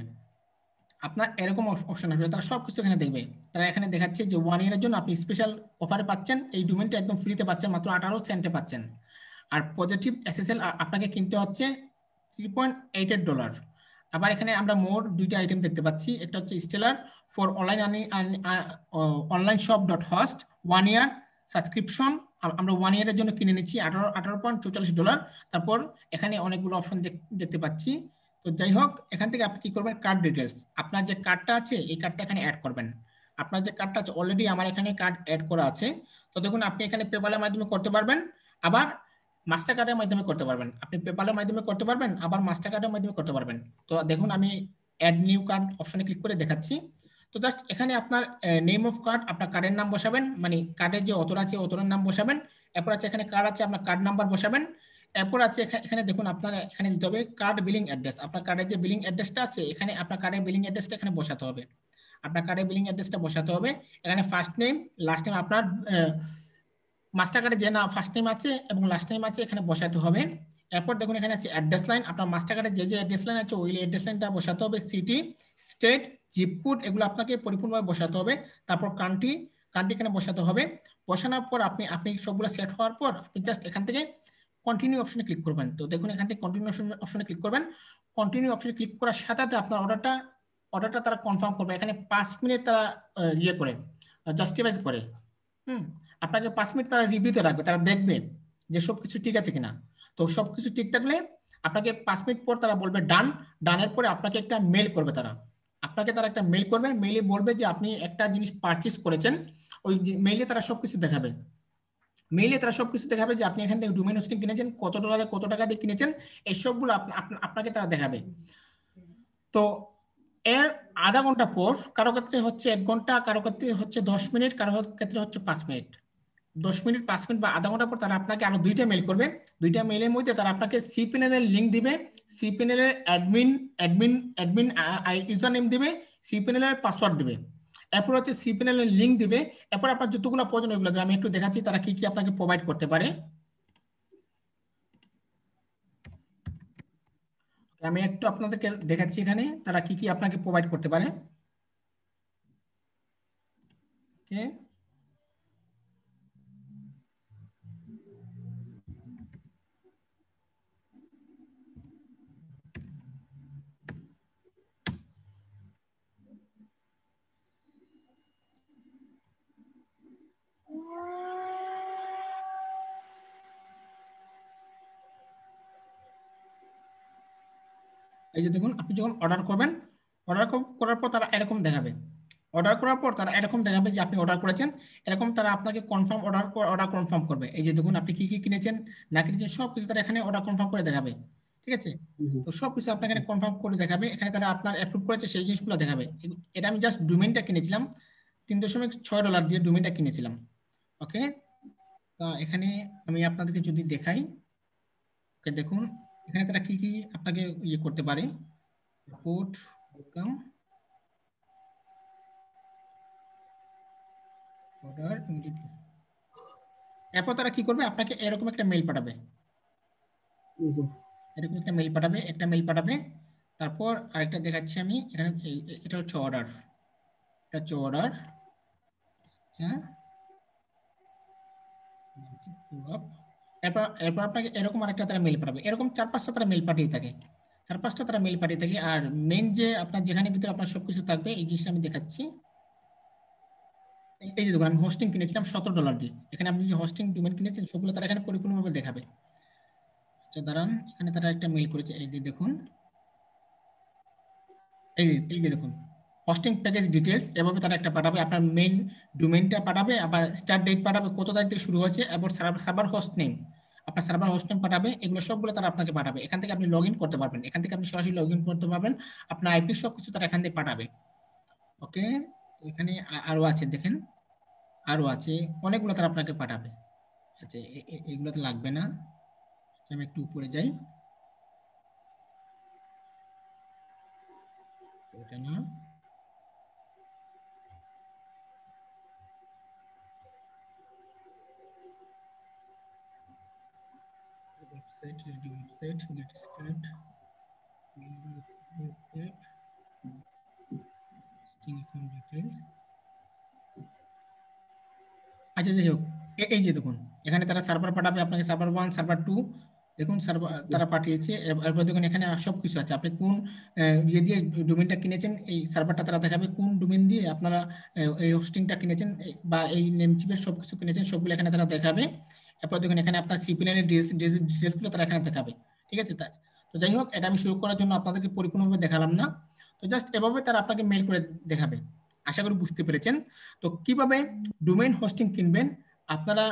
তারা সবকিছু এখানে দেখবে। তারা এখানে দেখাচ্ছে যে 1 ইয়ারের জন্য আপনি স্পেশাল অফারে পাচ্ছেন, এই ডোমেইনটা একদম ফ্রিতে পাচ্ছেন, মাত্র 18 সেন্টে পাচ্ছেন। আর পজিটিভ SSL আপনাকে কিনতে হচ্ছে $3.88। আবার এখানে আমরা মোর দুইটা আইটেম দেখতে পাচ্ছি, একটা হচ্ছে stellar for online shop dot host 1 year subscription, আমরা 1 ইয়ারের জন্য কিনে নিচ্ছি $18.44। তারপর এখানে অনেকগুলো অপশন দেখতে পাচ্ছি। তো যাই হোক, এখান থেকে আপনি কি করবেন, কার্ড ডিটেলস, আপনার যে কার্ডটা আছে এই কার্ডটা এখানে অ্যাড করবেন। আপনার যে কার্ডটা আছে অলরেডি আমার এখানে কার্ড অ্যাড করা আছে। তো দেখুন আপনি এখানে পেপ্যালের মাধ্যমে করতে পারবেন, আবার মাস্টার কার্ডের মাধ্যমে করতে পারবেন। আপনি পেপ্যালের মাধ্যমে করতে পারবেন, আবার মাস্টার কার্ডের মাধ্যমে করতে পারবেন। তো দেখুন আমি অ্যাড নিউ কার্ড অপশনে ক্লিক করে দেখাচ্ছি। তো জাস্ট এখানে আপনার নেম অফ কার্ড, আপনার কার্ডের নাম বসাবেন, মানে কার্ডের যে অথর আছে অথরের নাম বসাবেন। এরপর আছে এখানে কার্ড আছে, আপনার কার্ড নাম্বার বসাবেন। এরপর আছে এখানে দেখুন আপনার এখানে দিতে হবে কার্ড বিলিং অ্যাড্রেস, আপনার কার্ডের যে বিলিং অ্যাড্রেসটা আছে এখানে আপনার কার্ডের বিলিং অ্যাড্রেসটা এখানে বসাতে হবে। আপনার কার্ডের বিলিং অ্যাড্রেসটা বসাতে হবে। এখানে ফার্স্ট নেম লাস্ট নেম আপনার মাস্টার কার্ডে যে না ফার্স্ট নেম আছে এবং লাস্ট নেম আছে এখানে বসাতে হবে। এরপর দেখুন এখানে আছে অ্যাড্রেস লাইন, আপনার মাস্টার কার্ডে যে অ্যাড্রেস লাইন আছে ওই অ্যাড্রেস লাইনটা বসাতে হবে। সিটি, স্টেট, জিপ কোড এগুলো আপনাকে পরিপূর্ণভাবে বসাতে হবে। তারপর কান্ট্রি এখানে বসাতে হবে। বসানোর পর আপনি সবগুলো সেট হওয়ার পর আপনি জাস্ট এখান থেকে কন্টিনিউ অপশনে ক্লিক করবেন। তো দেখুন এখান থেকে কন্টিনিউ অপশনে ক্লিক করবেন। কন্টিনিউ অপশনে ক্লিক করার সাথে সাথে আপনার অর্ডারটা তারা কনফার্ম করবে। এখানে 5 মিনিট তারা ইয়ে করে জাস্টিফাইজ করে। আপনাকে 5 মিনিট তারা রিভিউতে রাখবে, তারা দেখবে যে সবকিছু ঠিক আছে কিনা। তো সবকিছু ঠিক থাকলে আপনাকে 5 মিনিট পর তারা বলবে ডান। ডানের পরে আপনাকে একটা মেল করবে, তারা একটা মেল করবে। মেইলে বলবে যে আপনি একটা জিনিস পারচেজ করেছেন। ওই মেইলে তারা সবকিছু দেখাবে। যে আপনি এখান থেকে ডোমেইন হোস্টিং কিনেছেন, কত ডলারে কত টাকা দিয়ে কিনেছেন, এই সবগুলো আপনাকে তারা দেখাবে। তো এর আধা ঘন্টা পর কারো ক্ষেত্রে হচ্ছে 1 ঘন্টা, কারো ক্ষেত্রে হচ্ছে 10 মিনিট, কারো ক্ষেত্রে হচ্ছে 5 মিনিট। 10 মিনিট, 5 মিনিট বা আধা ঘন্টা পর তারা আপনাকে আরো 2টা মেল করবে। 2টা মেলের মধ্যে তারা আপনাকে সিপিএনএল এর লিংক দিবে, সিপিএনএল এর অ্যাডমিন ইউজার নেম দিবে, সিপিএনএল এর পাসওয়ার্ড দিবে। এরপর হচ্ছে সিপিএনএল এর লিংক দিবে। এরপর আপনার যতগুলো প্রয়োজন ওইগুলো আমি একটু দেখাচ্ছি তারা কি কি আপনাকে প্রোভাইড করতে পারে। আমি একটু আপনাদেরকে দেখাচ্ছি এখানে তারা কি কি আপনাকে প্রোভাইড করতে পারে। ওকে, এই যে দেখুন আপনি যখন অর্ডার করবেন, করার পর তারা এরকম দেখাবে। যে আপনি অর্ডার করেছেন, এরকম তারা আপনাকে কনফার্ম অর্ডার কনফার্ম করবে। এই যে দেখুন আপনি কি কি কিনেছেন না কিনেছেন সবকিছু তারা এখানে অর্ডার কনফার্ম করে দেখাবে। ঠিক আছে, তো সবকিছু আপনাকে এখানে কনফার্ম করে দেখাবে। এখানে তারা আপনার অ্যাপ্রুভ করেছে সেই জিনিসগুলো দেখাবে। এটা আমি জাস্ট ডোমেইনটা কিনেছিলাম, $3.6 দিয়ে ডোমেইনটা কিনেছিলাম। ওকে, তো এখানে আমি আপনাদেরকে যদি দেখাই, ওকে দেখুন এখানে তারা কি কি আপনাকে ইয়ে করতে পারে। Support, welcome, order immediately. এরপর তারা কি করবে, আপনাকে এরকম একটা মেইল পাঠাবে। একটা মেইল পাঠাবে। তারপর আরেকটা দেখাচ্ছি আমি এখানে, এটা হচ্ছে অর্ডার। আচ্ছা, এরপর আপনাকে এরকম আরেকটা তারা মেইল পাঠাবে। এরকম 4-5টা তারা মেইল পাঠিয়ে থাকে। আর মেইন যে আপনার যেখানে ভিতরে আপনার সবকিছু থাকবে এই জিনিসটা আমি দেখাচ্ছি। এই যে দেখুন আমি হোস্টিং কিনেছিলাম $17 দিয়ে। এখানে আপনি যে হোস্টিং ডোমেইন কিনেছেন সবগুলো তারা এখানে পরিপূর্ণভাবে দেখাবে। আচ্ছা দাঁড়ান, এখানে তারা একটা মেইল করেছে, এই যে দেখুন, এই যে দেখুন হোস্টিং প্যাকেজ ডিটেলস, এভাবে তারা একটা পাঠাবে। আপনার মেইন ডোমেইনটা পাঠাবে, আবার স্টার্ট ডেট পাঠাবে, কত তারিখ থেকে শুরু হয়েছে, এবং সার্ভার হোস্ট নেম, আপনার সার্ভার হোস্ট নেম পাঠাবে। এগুলো সবগুলো তারা আপনাকে পাঠাবে। এখান থেকে আপনি লগ ইন করতে পারবেন, এখান থেকে আপনি সরাসরি লগ ইন করতে পারবেন। আপনার আইপি সবকিছু তারা এখান থেকে পাঠাবে। ওকে, এখানে আরো আছে দেখেন, আরো আছে অনেকগুলো তারা আপনাকে পাঠাবে। আচ্ছা এগুলো তো লাগবে না, আমি একটু উপরে যাই। এটা না, website, ready website, get start, step, listing account details। আচ্ছা যাই হোক, এই যে দেখুন এখানে তারা সার্ভার পাঠাবে আপনাকে, সার্ভার 1, সার্ভার 2, দেখুন তারা পাঠিয়েছে, এরপর দেখুন এখানে সব কিছু আছে, আপনি কোন ইয়ে দিয়ে ডোমেইনটা কিনেছেন, এই সার্ভারটা তারা দেখাবে, কোন ডোমেইন দিয়ে আপনারা এই হোস্টিংটা কিনেছেন বা এই নেমচিপের সব কিছু কিনেছেন, সবগুলো এখানে তারা দেখাবে। এরপর দেখুন এখানে আপনার সিপিএন এর ডিটেইলসগুলো তারা এখানে দেখাবে, ঠিক আছে। তো যাই হোক, এটা আমি শুরু করার জন্য আপনাদেরকে পরিপূর্ণভাবে দেখালাম না, তো জাস্ট এভাবে তারা আপনাকে মেইল করে দেখাবে। আশা করি বুঝতে পেরেছেন। তো কিভাবে ডোমেইন হোস্টিং কিনবেন আপনারা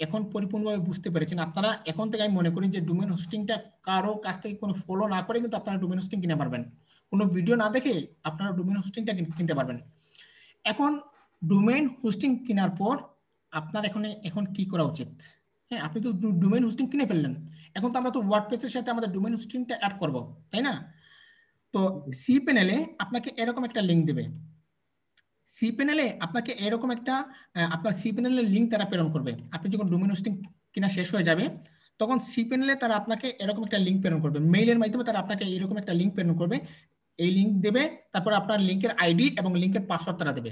এখন পরিপূর্ণভাবে বুঝতে পেরেছেন। আপনারা এখন থেকে আমি মনে করি যে ডোমেইন হোস্টিংটা কারো কাছ থেকে কোনো ফলো না করে কিন্তু আপনারা ডোমেইন হোস্টিং কিনতে পারবেন, কোনো ভিডিও না দেখে আপনারা ডোমেইন হোস্টিংটা কিনতে পারবেন। এখন ডোমেইন হোস্টিং কেনার পর আপনার এখন কি করা উচিত? হ্যাঁ, আপনি তো ডোমেইন হোস্টিং কিনে ফেললেন, এখন তো আমরা তো ওয়ার্ডপ্রেসের সাথে আমাদের ডোমেইন হোস্টিংটা অ্যাড করব, তাই না? তো সি প্যানেলে আপনাকে এরকম একটা লিঙ্ক দেবে, সি প্যানেলে আপনাকে এরকম একটা আপনার সি প্যানেলের লিঙ্ক তারা প্রেরণ করবে। আপনি যখন ডোমেইন হোস্টিং কিনা শেষ হয়ে যাবে তখন সি প্যানেলে তারা আপনাকে এরকম একটা লিঙ্ক প্রেরণ করবে, মেইলের মাধ্যমে তারা আপনাকে এরকম একটা লিঙ্ক প্রেরণ করবে। এই লিঙ্ক দেবে, তারপর আপনার লিঙ্কের আইডি এবং লিঙ্কের পাসওয়ার্ড তারা দেবে,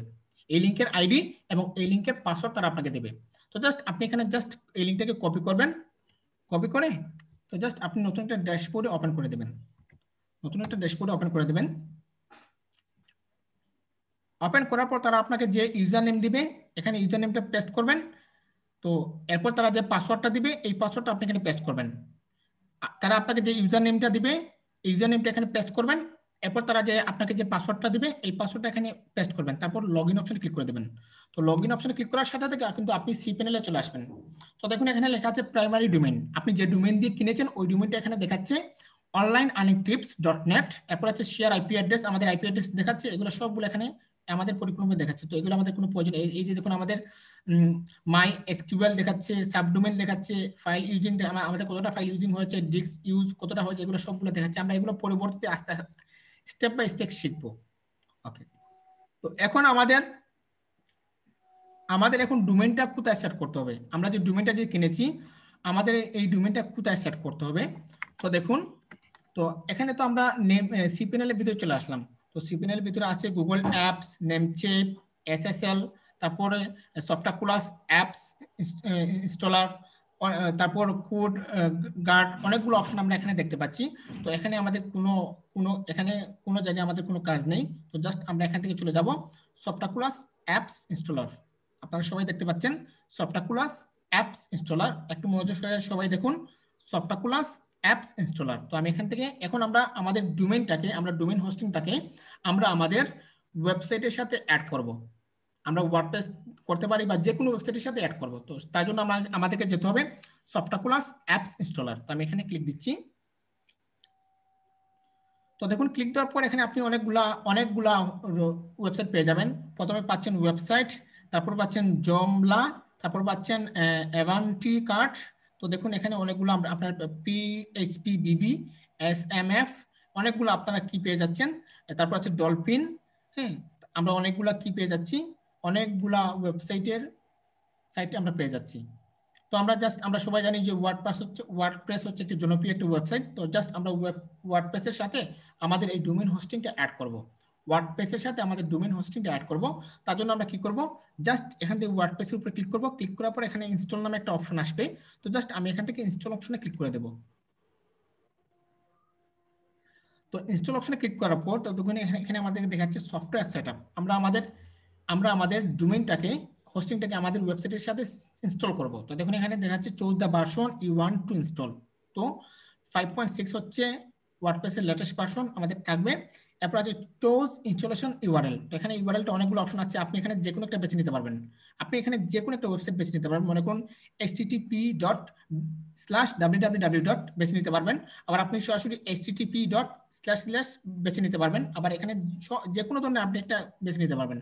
এই লিঙ্কের আইডি এবং এই লিঙ্কের পাসওয়ার্ড তারা আপনাকে দেবে। তো জাস্ট আপনি এখানে জাস্ট এই লিঙ্কটাকে কপি করবেন, কপি করে তো জাস্ট আপনি নতুন একটা ড্যাশবোর্ডে ওপেন করে দেবেন, নতুন একটা ড্যাশবোর্ডে ওপেন করে দেবেন। ওপেন করার পর তারা আপনাকে যে ইউজার নেম দিবে এখানে ইউজার নেমটা পেস্ট করবেন। তো এরপর তারা যে পাসওয়ার্ডটা দিবে এই পাসওয়ার্ডটা আপনি এখানে পেস্ট করবেন। তারা আপনাকে যে ইউজার নেমটা দিবে এই ইউজার নেমটা এখানে পেস্ট করবেন। এরপর তারা যে আপনাকে যে পাসওয়ার্ডটা দিবে এই পাসওয়ার্ডটা এখানে পেস্ট করবেন, তারপর লগইন অপশনে ক্লিক করে দেবেন। তো লগইন অপশনে ক্লিক করার সাথে সাথে কিন্তু আপনি সি প্যানেলে চলে আসবেন। তো দেখুন এখানে লেখা আছে প্রাইমারি ডোমেইন, আপনি যে ডোমেইন দিয়ে কিনেছেন ওই ডোমেইনটা এখানে দেখাচ্ছে onlineearningtips.net। এরপর আছে শেয়ার আইপি অ্যাড্রেস, আমাদের আইপি অ্যাড্রেস দেখাচ্ছে, এগুলো সবগুলো এখানে আমাদের পরিপূর্ণভাবে দেখাচ্ছে। তো এগুলো আমাদের কোনো প্রয়োজন, এই যে দেখুন আমাদের মাই এসকিউএল দেখাচ্ছে, সাবডোমেইন দেখাচ্ছে, ফাইল ইউজিং আমাদের কতটা ফাইল ইউজিং হয়েছে, ডিস্ক ইউজ কতটা হয়েছে, এগুলো সবগুলো দেখাচ্ছে। আমরা এগুলো পরবর্তীতে আস্তে স্টেপ বাই স্টেপ শিখবো। ওকে, তো এখন আমাদের এখন ডোমেইনটা কোথায় সেট করতে হবে? আমরা যে ডোমেইনটা যে কিনেছি আমাদের এই ডোমেইনটা কোথায় সেট করতে হবে? তো দেখুন, তো এখানে তো আমরা নেম সি প্যানেলের ভিতরে চলে আসলাম। তো সি প্যানেলের ভিতরে আছে গুগল অ্যাপস, নেমচেপ, এসএসএল, তারপরে সফটওয়্যার অ্যাপস ইনস্টলার, তারপর কোড গার্ড, অনেকগুলো অপশন আমরা এখানে দেখতে পাচ্ছি। তো এখানে আমাদের এখানে কোনো জায়গায় আমাদের কোনো কাজ নেই। তো জাস্ট আমরা এখান থেকে চলে যাব সফটওয়্যার অ্যাপস ইনস্টলার। আপনারা সবাই দেখতে পাচ্ছেন সফটওয়্যার অ্যাপস ইনস্টলার, একটু মনোযোগ সহকারে সবাই দেখুন সফটওয়্যার অ্যাপস ইনস্টলার। তো আমি এখান থেকে এখন আমরা আমাদের ডোমেইনটাকে, আমরা ডোমেইন হোস্টিংটাকে আমরা আমাদের ওয়েবসাইটের সাথে অ্যাড করব। আমরা ওয়ার্ডপ্রেস করতে পারি বা যে কোনো ওয়েবসাইটের সাথে অ্যাড করব। তো তার জন্য আমাদেরকে যেতে হবে সফটওয়্যার অ্যাপস ইনস্টলার। তো আমি এখানে ক্লিক দিচ্ছি। তো দেখুন ক্লিক দেওয়ার পর এখানে আপনি অনেকগুলা ওয়েবসাইট পেয়ে যাবেন। প্রথমে পাচ্ছেন ওয়েবসাইট, তারপর পাচ্ছেন জমলা, তারপর পাচ্ছেন অ্যাভান্টি কার্ড। তো দেখুন এখানে অনেকগুলো আপনার পিএইচপি বিবি, এসএমএফ, অনেকগুলো আপনারা কি পেয়ে যাচ্ছেন। তারপর আছে ডলফিন। হ্যাঁ, আমরা অনেকগুলা কি পেয়ে যাচ্ছি, অনেকগুলা সাইটে আমরা পেয়ে যাচ্ছি। তো আমরা সবাই জানি যে ওয়ার্ডপ্রেস হচ্ছে একটি জনপ্রিয় একটি ওয়েবসাইট। তো জাস্ট আমরা ওয়ার্ডপ্রেসের সাথে আমাদের এই ডোমেইন হোস্টিংটা অ্যাড করব। ওয়ার্ডপ্রেসের সাথে আমাদের ডোমেইন হোস্টিংটা অ্যাড করব। তার জন্য আমরা কি করব, জাস্ট এখান থেকে ওয়ার্ডপ্রেসের উপরে ক্লিক করব। ক্লিক করার পর এখানে ইনস্টল নামে একটা অপশন আসবে। তো জাস্ট আমি এখান থেকে ইনস্টল অপশনে ক্লিক করে দেব। তো ইনস্টল অপশনে ক্লিক করার পর তো এখানে আমাদের দেখাচ্ছে সফটওয়্যার সেটআপ। আমরা আমাদের ডোমেইনটাকে হোস্টিংটাকে আমাদের ওয়েবসাইটের সাথে ইনস্টল করব। তো দেখুন এখানে দেখাচ্ছে choose the version you want to install. তো 5.6 হচ্ছে ওয়ার্ডপ্রেসের লেটেস্ট ভার্সন আমাদের থাকবে। এরপর আছে চুজ ইনস্টলেশন ইউআরএল। তো এখানে ইউআরএলটা অনেকগুলো অপশন আছে, আপনি এখানে যে কোনো একটা বেছে নিতে পারবেন। আপনি এখানে যে কোনো একটা ওয়েবসাইট বেছে নিতে পারবেন, মনে করুন http:/www. বেছে নিতে পারবেন। আবার আপনি সরাসরি http. বেছে নিতে পারবেন। আবার এখানে যে কোনো ধরনের আপনি একটা বেছে নিতে পারবেন।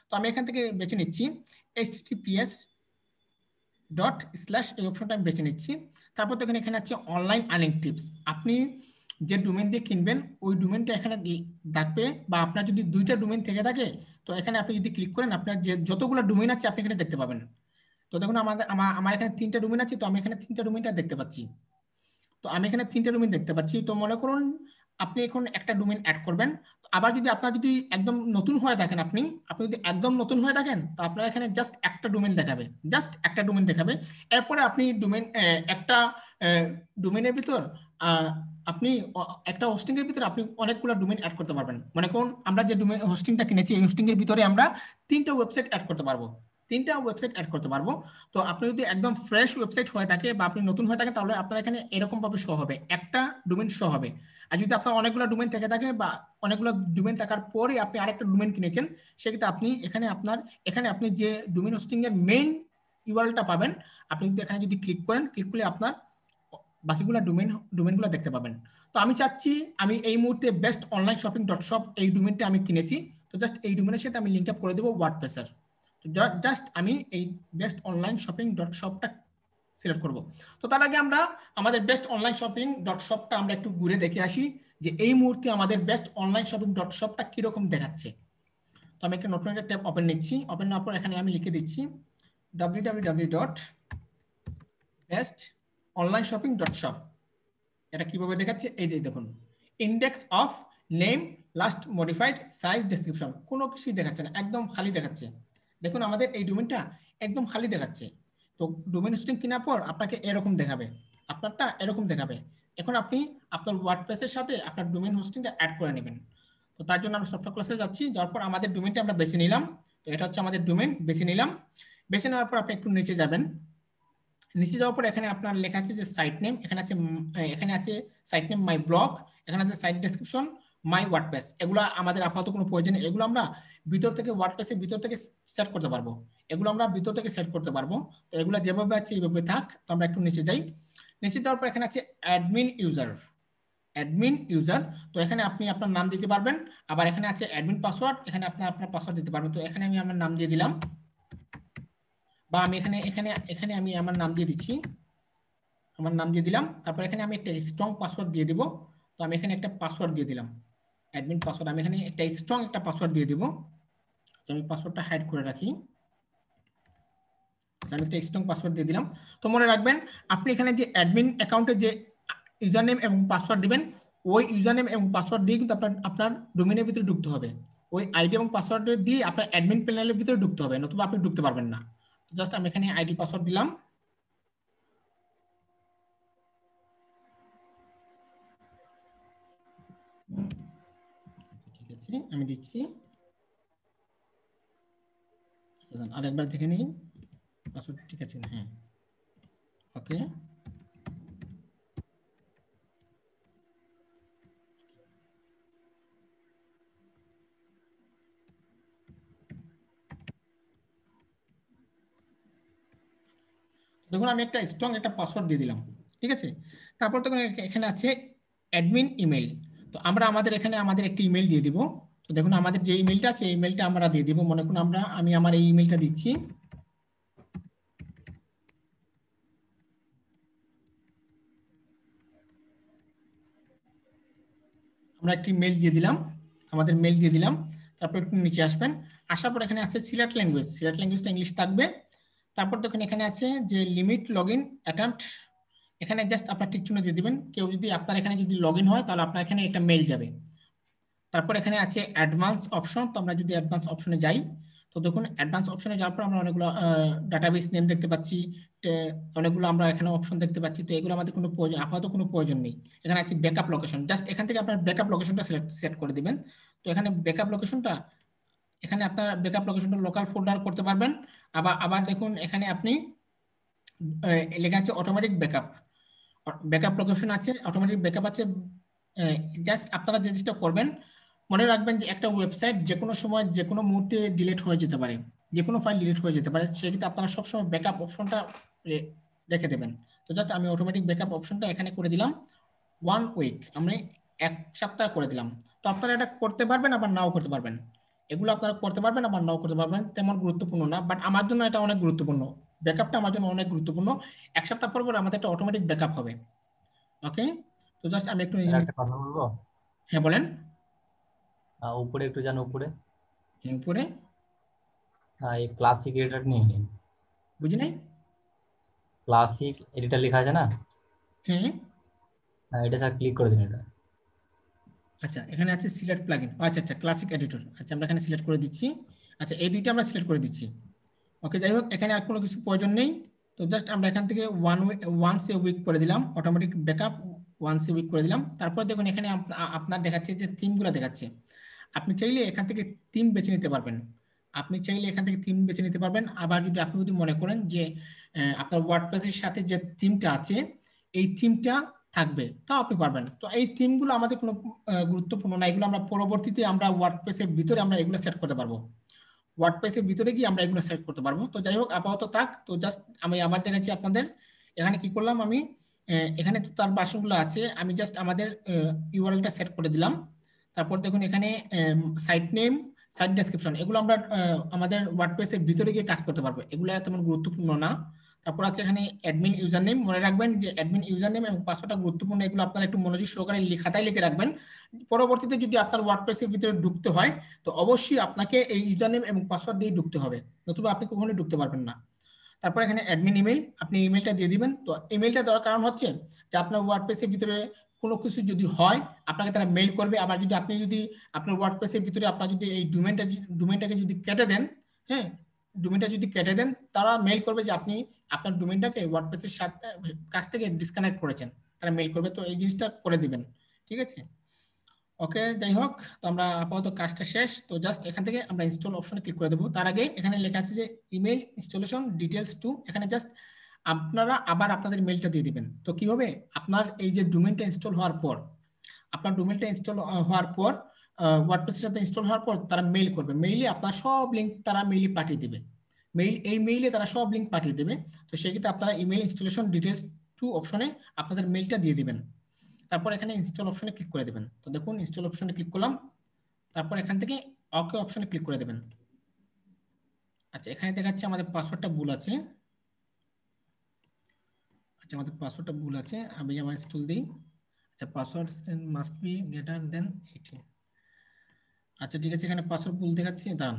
তো আমি এখান থেকে বেছে নিচ্ছি https. এই অপশনটা আমি বেছে নিচ্ছি। তারপর দেখুন এখানে আছে অনলাইন আর্নিং টিপস। আপনি যে ডোমেইন দিয়ে কিনবেন ওই ডোমেইনটা এখানে থাকবে, বা আপনার যদি দুইটা ডোমেইন থেকে থাকে তো এখানে আপনি যদি ক্লিক করেন আপনার যে যতগুলো ডোমেইন আছে আপনি এখানে দেখতে পাবেন। তো দেখুন আমার এখানে 3টা ডোমেইন আছে, তো আমি এখানে 3টা ডোমেইনটা দেখতে পাচ্ছি। তো আমি এখানে 3টা ডোমেইন দেখতে পাচ্ছি। তো মনে করুন আপনি এখন একটা ডোমেইন অ্যাড করবেন। আবার যদি আপনার যদি একদম নতুন হয়ে থাকেন, আপনি যদি একদম নতুন হয়ে থাকেন, তো আপনার এখানে জাস্ট একটা ডোমেইন দেখাবে, জাস্ট একটা ডোমেইন দেখাবে। এরপরে আপনি ডোমেইন একটা ডোমেইনের ভিতর আপনি একটা হোস্টিং এর ভিতরে আপনি অনেকগুলো ডোমেইন অ্যাড করতে পারবেন। মনে করুন আমরা যে ডোমেইন হোস্টিংটা কিনেছি, এই হোস্টিং এর ভিতরে আমরা 3টা ওয়েবসাইট অ্যাড করতে পারবো, 3টা ওয়েবসাইট অ্যাড করতে পারবো। তো আপনি যদি একদম ফ্রেশ ওয়েবসাইট হয়ে থাকে বা আপনি নতুন হয়ে থাকেন, তাহলে আপনার এখানে এরকম ভাবে শো হবে, একটা ডোমেইন শো হবে। আর যদি আপনার অনেকগুলো ডোমেইন থেকে থাকে বা অনেকগুলো ডোমেইন থাকার পরে আপনি আরেকটা ডোমেইন কিনেছেন, সেক্ষেত্রে আপনি এখানে আপনি যে ডোমেইন হোস্টিং এর মেইন ইউআরএলটা পাবেন, আপনি যদি এখানে যদি ক্লিক করলে আপনার বাকিগুলো ডোমেইনগুলো দেখতে পাবেন। তো আমি চাচ্ছি, আমি এই মুহূর্তে best online shopping dot shop এই ডোমেইনটা আমি কিনেছি। তো জাস্ট এই ডোমেইনের সাথে আমি লিংক আপ করে দেবো ওয়ার্ডপ্রেসের। তো জাস্ট আমি এই বেস্ট অনলাইন শপিং ডট শপটা সিলেক্ট করব। তো তার আগে আমরা আমাদের বেস্ট অনলাইন শপিং ডট শপটা আমরা একটু ঘুরে দেখে আসি যে এই মুহূর্তে আমাদের বেস্ট অনলাইন শপিং ডট শপটা কিরকম দেখাচ্ছে। তো আমি একটা নতুন একটা ট্যাব ওপেন নিচ্ছি। ওপেন নেওয়ার পর এখানে আমি লিখে দিচ্ছি www.bestonlineshopping.shop। এটা কিভাবে দেখাচ্ছে, এই যে দেখুন, index of name, last modified, size, description, কোনো কিছুই দেখাচ্ছে না, একদম খালি দেখাচ্ছে। দেখুন আমাদের এই ডোমেইনটা একদম খালি দেখাচ্ছে। তো ডোমেইন হোস্টিং কেনার পর আপনাকে এরকম দেখাবে, আপনারটা এরকম দেখাবে। এখন আপনি আপনার ওয়ার্ডপ্রেসের সাথে আপনার ডোমেইন হোস্টিংটা অ্যাড করে নেবেন। তো তার জন্য আমরা সফটওয়্যার ক্লাসে যাচ্ছি, যাওয়ার পর আমাদের ডোমেইনটা আমরা বেছে নিলাম। তো এটা হচ্ছে আমাদের ডোমেইন, বেছে নিলাম। বেছে নেওয়ার পর আপনি একটু নিচে যাবেন। নিচে যাওয়ার পর এখানে আপনার লেখা আছে যে সাইট নেম, এখানে আছে সাইট নেম মাই ব্লগ, এখানে আছে সাইট ডেসক্রিপশন, মাই ওয়ার্ডপ্রেস। এগুলো আমাদের আপাতত কোনো প্রয়োজন নেই, এগুলো আমরা ভিতর থেকে ওয়ার্ডপ্রেসের ভিতর থেকে সেট করতে পারবো। এগুলো আমরা ভিতর থেকে সেট করতে পারবো। তো এগুলো যেভাবে আছে এইভাবে থাক। তো আমরা একটু নিচে যাই। নিচে যাওয়ার পর এখানে আছে অ্যাডমিন ইউজার। তো এখানে আপনি আপনার নাম দিতে পারবেন। আবার এখানে আছে অ্যাডমিন পাসওয়ার্ড, এখানে আপনি আপনার পাসওয়ার্ড দিতে পারবেন। তো এখানে আমি আমার নাম দিয়ে দিলাম, বা আমি এখানে এখানে এখানে আমি আমার নাম দিয়ে দিচ্ছি, আমার নাম দিয়ে দিলাম। তারপর এখানে আমি একটা স্ট্রং পাসওয়ার্ড দিয়ে দিব। তো আমি এখানে একটা পাসওয়ার্ড দিয়ে দিলাম, অ্যাডমিন পাসওয়ার্ড। আমি এখানে একটা স্ট্রং একটা পাসওয়ার্ড দিয়ে দিব। আমি পাসওয়ার্ডটা হাইড করে রাখি। আমি একটা স্ট্রং পাসওয়ার্ড দিয়ে দিলাম। তো মনে রাখবেন, আপনি এখানে যে অ্যাডমিন অ্যাকাউন্টে যে ইউজার নেম এবং পাসওয়ার্ড দিবেন, ওই ইউজার নেম এবং পাসওয়ার্ড দিয়ে কিন্তু আপনার ডোমেইনের ভিতরে ঢুকতে হবে। ওই আইডি এবং পাসওয়ার্ড দিয়ে আপনার অ্যাডমিন প্যানেলের ভিতরে ঢুকতে হবে, নতুবা আপনি ঢুকতে পারবেন না। জাস্ট আমি এখানে আইডি পাসওয়ার্ড দিলাম। ঠিক আছে, আমি দিচ্ছি। আরেকবার দেখে নিই পাসওয়ার্ড ঠিক আছে। হ্যাঁ, ওকে। দেখুন আমি একটা স্ট্রং একটা পাসওয়ার্ড দিয়ে দিলাম, ঠিক আছে। তারপর তখন এখানে আছে অ্যাডমিন ইমেল। তো আমরা আমাদের এখানে আমাদের একটি ইমেল দিয়ে দিব। তো দেখুন আমাদের যে ইমেলটা আছে, এই ইমেলটা আমরা দিয়ে দিব। মনে করুন আমি আমার এই ইমেলটা দিচ্ছি। আমরা একটি মেল দিয়ে দিলাম, আমাদের মেল দিয়ে দিলাম। তারপর একটু নিচে আসবেন, আসার পর এখানে আছে সিলেক্ট ল্যাঙ্গুয়েজটা ইংলিশ থাকবে। তারপর দেখুন এখানে আছে যে লিমিট লগ ইন অ্যাটেম্পট, এখানে জাস্ট আপনার টিক চিহ্ন দিয়ে দিবেন। কেউ যদি আপনার এখানে যদি লগ ইন হয়, তাহলে আপনার এখানে একটা মেল যাবে। তারপর এখানে আছে অ্যাডভান্স অপশন। তো আমরা যদি অ্যাডভান্স অপশনে যাই, তো দেখুন অ্যাডভান্স অপশনে যাওয়ার পর আমরা অনেকগুলো ডাটাবেস নেম দেখতে পাচ্ছি, অনেকগুলো আমরা এখানে অপশন দেখতে পাচ্ছি। তো এগুলো আমাদের কোনো প্রয়োজন, আপাতত কোনো প্রয়োজন নেই। এখানে আছে ব্যাকআপ লোকেশন, জাস্ট এখান থেকে আপনার ব্যাকআপ লোকেশনটা সেট করে দিবেন। তো এখানে ব্যাকআপ লোকেশনটা, এখানে আপনার ব্যাকআপ লোকেশনটা লোকাল ফোল্ডার করতে পারবেন। আবার দেখুন এখানে আপনি লেখা আছে অটোমেটিক ব্যাকআপ লোকেশন আছে, অটোমেটিক ব্যাকআপ আছে। জাস্ট আপনারা যে জিনিসটা করবেন, মনে রাখবেন যে একটা ওয়েবসাইট যে কোনো সময় যে কোনো মুহূর্তে ডিলিট হয়ে যেতে পারে, যে কোনো ফাইল ডিলিট হয়ে যেতে পারে। সেক্ষেত্রে আপনারা সবসময় ব্যাকআপ অপশনটা রেখে দেবেন। তো জাস্ট আমি অটোমেটিক ব্যাকআপ অপশনটা এখানে করে দিলাম 1 উইক, আমি 1 সপ্তাহ করে দিলাম। তো আপনারা এটা করতে পারবেন, আবার নাও করতে পারবেন। এগুলো আপনারা করতে পারবেন, আবার নাও করতে পারবেন, তেমন গুরুত্বপূর্ণ না। বাট আমার জন্য এটা অনেক গুরুত্বপূর্ণ, ব্যাকআপটা আমার জন্য অনেক গুরুত্বপূর্ণ। 1 সপ্তাহ পর পর আমাদের একটা অটোমেটিক ব্যাকআপ হবে। ওকে, তো জাস্ট আমি একটু একটা কথা বলবো। হ্যাঁ বলেন। উপরে একটু যান, উপরে। হ্যাঁ, উপরে। এই ক্লাসিক এডিটর নিয়ে নিন। বুঝি নাই। ক্লাসিক এডিটর লেখা আছে না? হ্যাঁ, এটা স্যার ক্লিক করে দিন। এটা আচ্ছা এখানে আছে সিলেক্ট প্লাগইন, আচ্ছা আচ্ছা ক্লাসিক এডিটর, আচ্ছা আমরা এখানে সিলেক্ট করে দিচ্ছি। আচ্ছা এই দুইটা আমরা সিলেক্ট করে দিচ্ছি। ওকে যাই হোক এখানে আর কোনো কিছু প্রয়োজন নেই। তো জাস্ট আমরা এখান থেকে ওয়ান্স এ উইক করে দিলাম, automatic backup once a week করে দিলাম। তারপর দেখুন এখানে আপনার দেখাচ্ছে যে থিমগুলো দেখাচ্ছে। আপনি চাইলে এখান থেকে থিম বেছে নিতে পারবেন, আপনি চাইলে এখান থেকে থিম বেছে নিতে পারবেন। আবার যদি আপনি যদি মনে করেন যে আপনার ওয়ার্ডপ্রেসের সাথে যে থিমটা আছে এই থিমটা থাকবে, তাও আপনি পারবেন। তো এই থিমগুলো আমাদের কোনো গুরুত্বপূর্ণ না, এগুলো আমরা পরবর্তীতে আমরা ওয়ার্ডপ্রেসের ভিতরে আমরা এগুলো সেট করতে পারবো, ওয়ার্ডপ্রেসের ভিতরে গিয়ে আমরা এগুলো সেট করতে পারবো। তো যাই হোক আপাতত থাক। তো জাস্ট আমি আবার দেখাচ্ছি আপনাদের, এখানে কি করলাম আমি, এখানে তো তার ভার্সনগুলো আছে, আমি জাস্ট আমাদের ইউআরএলটা সেট করে দিলাম। তারপর দেখুন এখানে সাইট নেম, সাইট ডেসক্রিপশন, এগুলো আমরা আমাদের ওয়ার্ডপ্রেসের ভিতরে গিয়ে কাজ করতে পারবো, এগুলো তেমন গুরুত্বপূর্ণ না। তারপর আছে এখানে অ্যাডমিন ইউজার নেম, মনে রাখবেন যে অ্যাডমিন ইউজার নেম এবং পাসওয়ার্ডটা গুরুত্বপূর্ণ, এগুলো আপনারা একটু মনোযোগ সহকারে খাতায় লিখে রাখবেন। পরবর্তীতে যদি আপনার ওয়ার্ডপ্রেসের ভিতরে ঢুকতে হয় তো অবশ্যই আপনাকে এই ইউজার নেম এবং পাসওয়ার্ড দিয়ে ঢুকতে হবে, নতুবা আপনি কখনোই ঢুকতে পারবেন না। তারপর এখানে অ্যাডমিন ইমেল, আপনি ইমেলটা দিয়ে দিবেন। তো ইমেলটা দেওয়ার কারণ হচ্ছে যে আপনার ওয়ার্ডপ্রেসের ভিতরে কোনো কিছু যদি হয় আপনাকে তারা মেইল করবে। আবার যদি আপনি যদি আপনার ওয়ার্ডপ্রেসের ভিতরে আপনার যদি এই ডোমেইনটাকে যদি কেটে দেন, হ্যাঁ ডোমেইনটা যদি কেটে দেন, তারা মেইল করবে যে আপনি আপনার ডোমেইনটাকে ওয়ার্ডপ্রেসের সাথে কাছ থেকে ডিসকানেক্ট করেছেন, তারা মেইল করবে। তো এই জিনিসটা করে দিবেন, ঠিক আছে। ওকে যাই হোক, তো আমরা আপাতত কাজটা শেষ। তো জাস্ট এখান থেকে আমরা ইনস্টল অপশনে ক্লিক করে দেবো। তার আগে এখানে লেখা আছে যে ইমেল ইনস্টলেশন ডিটেলস টু, এখানে জাস্ট আপনারা আবার আপনাদের মেলটা দিয়ে দিবেন। তো কি হবে, আপনার এই যে ডোমেইনটা ইনস্টল হওয়ার পর, আপনার ডোমেইনটা ইনস্টল হওয়ার পর ওয়ার্ডপ্রেসের সাথে ইনস্টল হওয়ার পর তারা মেইল করবে, মেইলে আপনার সব লিঙ্ক তারা মেইলে পাঠিয়ে দেবে, এই মেইলে তারা সব লিঙ্ক পাঠিয়ে দেবে। তো সেক্ষেত্রে আপনারা ইমেল ইনস্টলেশন ডিটেলস টু অপশনে আপনাদের মেইলটা দিয়ে দিবেন। তারপর এখানে ইনস্টল অপশনে ক্লিক করে দেবেন। তো দেখুন ইনস্টল অপশনে ক্লিক করলাম, তারপর এখান থেকে ওকে অপশনে ক্লিক করে দেবেন। আচ্ছা এখানে দেখাচ্ছে আমাদের পাসওয়ার্ডটা ভুল আছে, আচ্ছা আমাদের পাসওয়ার্ডটা ভুল আছে, আমি আমার ইনস্টল দিই। আচ্ছা password must be greater than 18। আচ্ছা ঠিক আছে, এখানে পাসওয়ার্ড ভুল দেখাচ্ছে, দাঁড়ান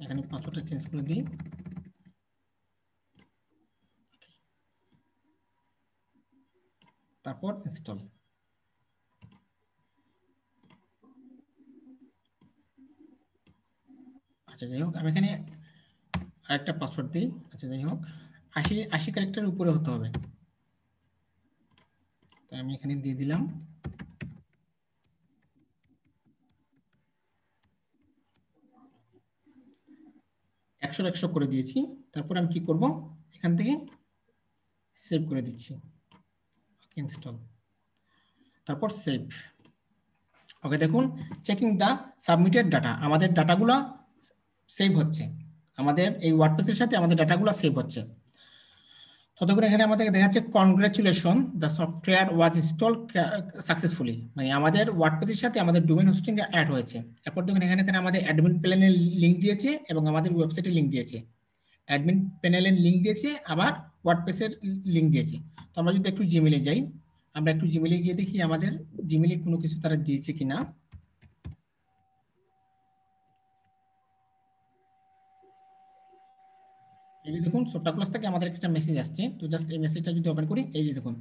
এখানে পাসওয়ার্ডটা চেঞ্জ করে দিই। তারপর ইনস্টল। আচ্ছা যাই হোক আমি এখানে আরেকটা পাসওয়ার্ড দিই। আচ্ছা যাই হোক 80 ক্যারেক্টারের উপরে হতে হবে, তাই আমি এখানে দিয়ে দিলাম। একশো করে দিয়েছি। তারপর আমি কি করব, এখান থেকে সেভ করে দিচ্ছি, ইনস্টল, তারপর সেভ। ওকে দেখুন চেকিং দা সাবমিটেড ডাটা, আমাদের ডাটাগুলো সেভ হচ্ছে, আমাদের এই ওয়ার্ডপ্রেসের সাথে আমাদের ডাটাগুলো সেভ হচ্ছে। ততক্ষণ এখানে আমাদের দেখাচ্ছে congratulation the software was install successfully, মানে আমাদের ওয়ার্ডপ্রেসের সাথে আমাদের ডোমেইন হোস্টিং অ্যাড হয়েছে। এরপর দেখুন এখানে তারা আমাদের অ্যাডমিন প্যানেলের লিংক দিয়েছে এবং আমাদের ওয়েবসাইটের লিংক দিয়েছে, অ্যাডমিন প্যানেলের লিংক দিয়েছে আবার ওয়ার্ডপ্রেসের লিংক দিয়েছে। তো আমরা যদি একটু জিমেইলে যাই, আমরা একটু জিমেইলে গিয়ে দেখি আমাদের জিমেইলে কোনো কিছু তারা দিয়েছে কিনা। এই যে দেখুন সফটওয়্যার ক্লাস থেকে আমাদের একটা মেসেজ আসছে। তো জাস্ট এই মেসেজটা যদি ওপেন করি, এই যে দেখুন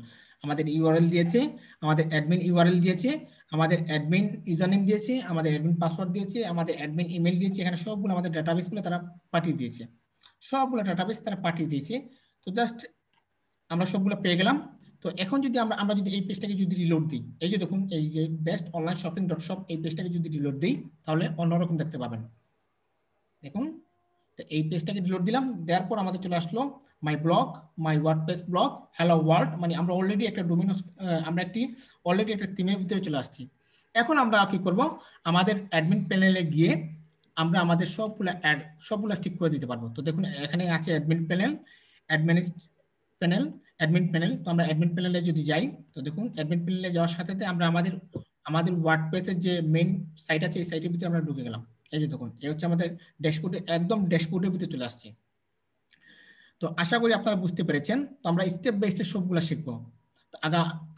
আমাদের ইউআরএল দিয়েছে, আমাদের অ্যাডমিন ইউআরএল দিয়েছে, আমাদের অ্যাডমিন ইউজারনেম দিয়েছে, আমাদের অ্যাডমিন পাসওয়ার্ড দিয়েছে, আমাদের অ্যাডমিন ইমেল দিয়েছে, এখানে সবগুলো আমাদের ডাটাবেসগুলো তারা পাঠিয়ে দিয়েছে, সবগুলো ডাটাবেস তারা পাঠিয়ে দিয়েছে। তো জাস্ট আমরা সবগুলো পেয়ে গেলাম। তো এখন যদি আমরা যদি এই পেজটাকে যদি রিলোড দিই, এই যে দেখুন এই যে best online shopping dot shop, এই পেজটাকে যদি রিলোড দিই তাহলে অন্যরকম দেখতে পাবেন। দেখুন এই পেজটাকে রিলোড দিলাম, দেওয়ার পর আমাদের চলে আসলো my blog, my WordPress blog, hello world, মানে আমরা অলরেডি একটা ডোমেইন, আমরা অলরেডি একটা থিমের ভিতরে চলে আসছি। এখন আমরা কি করব, আমাদের অ্যাডমিন প্যানেলে গিয়ে আমরা আমাদের সবগুলো ঠিক করে দিতে পারবো। তো দেখুন এখানে আছে অ্যাডমিন প্যানেল, অ্যাডমিন প্যানেল। তো আমরা অ্যাডমিন প্যানেলে যদি যাই, তো দেখুন অ্যাডমিন প্যানেলে যাওয়ার সাথে সাথে আমরা আমাদের ওয়ার্ডপ্রেসের যে মেইন সাইট আছে এই সাইটের ভিতরে আমরা ঢুকে গেলাম। এই যে দেখুন এই হচ্ছে আমাদের ড্যাশবোর্ডে, একদম ড্যাশবোর্ডের ভিতরে চলে আসছে। তো আশা করি আপনারা বুঝতে পেরেছেন। তো আমরা স্টেপ বাই স্টেপ সবগুলো শিখবো, তো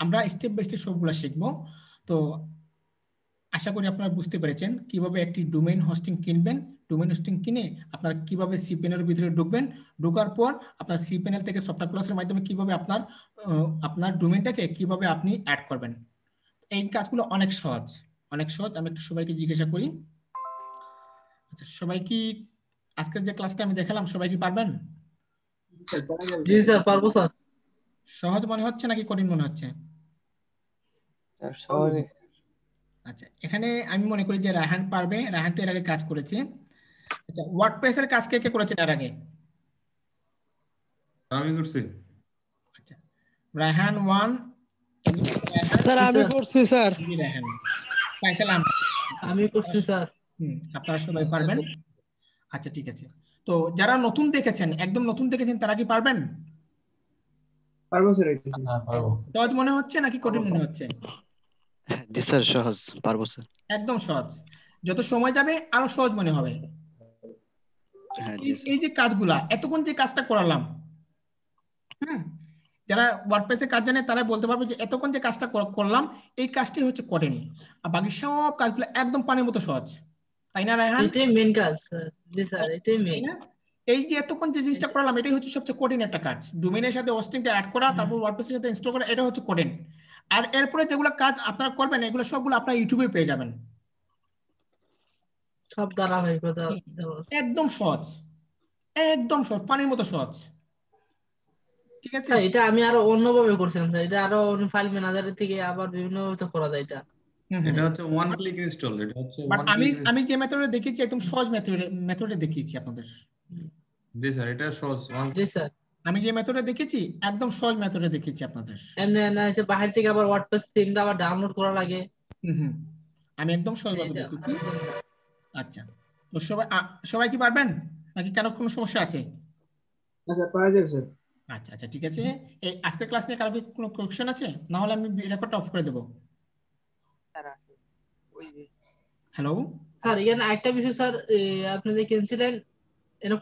আমরা স্টেপ বাই স্টেপ সবগুলো শিখবো। তো আশা করি আপনারা বুঝতে পেরেছেন কিভাবে একটি ডোমেইন হোস্টিং কিনবেন, ডোমেইন হোস্টিং কিনে আপনারা কিভাবে সি প্যানেলের ভিতরে ঢুকবেন, ঢোকার পর আপনার সি প্যানেল থেকে সফটওয়্যার ক্লাসের মাধ্যমে কিভাবে আপনার ডোমেইনটাকে কিভাবে আপনি অ্যাড করবেন। এই কাজগুলো অনেক সহজ, অনেক সহজ। আমি একটু সবাইকে জিজ্ঞাসা করি। আচ্ছা, সবাই কি আজকের যে ক্লাসটা আমি দেখালাম সবাই কি পারবেন? জি স্যার, পারবো স্যার। সহজ মনে হচ্ছে নাকি কঠিন মনে হচ্ছে? আচ্ছা, এখানে আমি মনে করি যে রায়হান পারবে। রায়হান তো এর আগে কাজ করেছে। আচ্ছা, ওয়ার্ডপ্রেসের কাজ কে কে করেছেন এর আগে? আমি করছি। আচ্ছা, রায়হান 1, স্যার আমি করছি স্যার। রায়হান, ফাইসাল আহমেদ। আমি করছি স্যার। আপনারা সবাই পারবেন। আচ্ছা, ঠিক আছে। তো যারা নতুন দেখেছেন, একদম নতুন দেখেছেন, তারা কি পারবেন? পারবো স্যার এটা। হ্যাঁ পারবো। সহজ মনে হচ্ছে নাকি কঠিন মনে হচ্ছে? জি স্যার, সহজ, পারবো স্যার। একদম সহজ। যত সময় যাবে আরো সহজ মনে হবে। হ্যাঁ জি এই স্যার। এই যে কাজগুলা, এতক্ষণ যে কাজটা করালাম, যারা ওয়ার্ডপ্রেসে কাজ জানে তারা বলতে পারবে যে এতক্ষণ যে কাজটা করলাম এই কাজটি হচ্ছে কঠিন, আর বাকি সব কাজগুলো একদম পানির মতো সহজ, তাই না রায়হান? এটাই মেন কাজ স্যার। জি স্যার, এটাই তাই মেন। না? এই যে এতক্ষণ যে জিনিসটা করলাম এটাই হচ্ছে সবচেয়ে কঠিন একটা কাজ। ডোমেইনের সাথে হোস্টিংটা অ্যাড করা, তারপর ওয়ার্ডপ্রেসের সাথে ইনস্টল করা, এটা হচ্ছে কঠিন। আর এরপরে যেগুলো কাজ আপনারা করবেন এগুলো সবগুলো আপনারা ইউটিউবে পেয়ে যাবেন। সব ধারাবাহিকতা দেওয়া। একদম সহজ, একদম সহজ, পানির মতো সহজ। ঠিক আছে। স্যার এটা আমি আরো অন্যভাবে করছিলাম স্যার। এটা আরো ফাইল ম্যানেজারের থেকে আবার বিভিন্ন ভাবে তো করা যায় এটা। এটা হচ্ছে ওয়ান ক্লিক ইনস্টল, এটা হচ্ছে বাট ওয়ান আমি ক্লিক। আমি যে মেথডে দেখিয়েছি একদম সহজ মেথডে দেখিয়েছি আপনাদের। জি স্যার, এটা সহজ। জি স্যার, আমি যে মেথডে দেখিয়েছি একদম সহজ মেথডে দেখিয়েছি আপনাদের। এমনি না হচ্ছে বাহির থেকে আবার ওয়ার্ডপ্রেস থিমটা আবার ডাউনলোড করা লাগে। আমি একদম সহজভাবে এটা দেখিয়েছি। আমি জানি না। আচ্ছা, তো সবাই কি পারবেন নাকি কারো কোনো সমস্যা আছে? আচ্ছা, পারা যাবে স্যার। আচ্ছা আচ্ছা, ঠিক আছে। এই আজকের ক্লাস নিয়ে কারো কি কোনো কোয়েশ্চেন আছে? না হলে আমি রেকর্ডটা অফ করে দেবো। হ্যালো স্যার এখানে আরেকটা বিষয় স্যার, আপনি যে কিনছিলেন এটা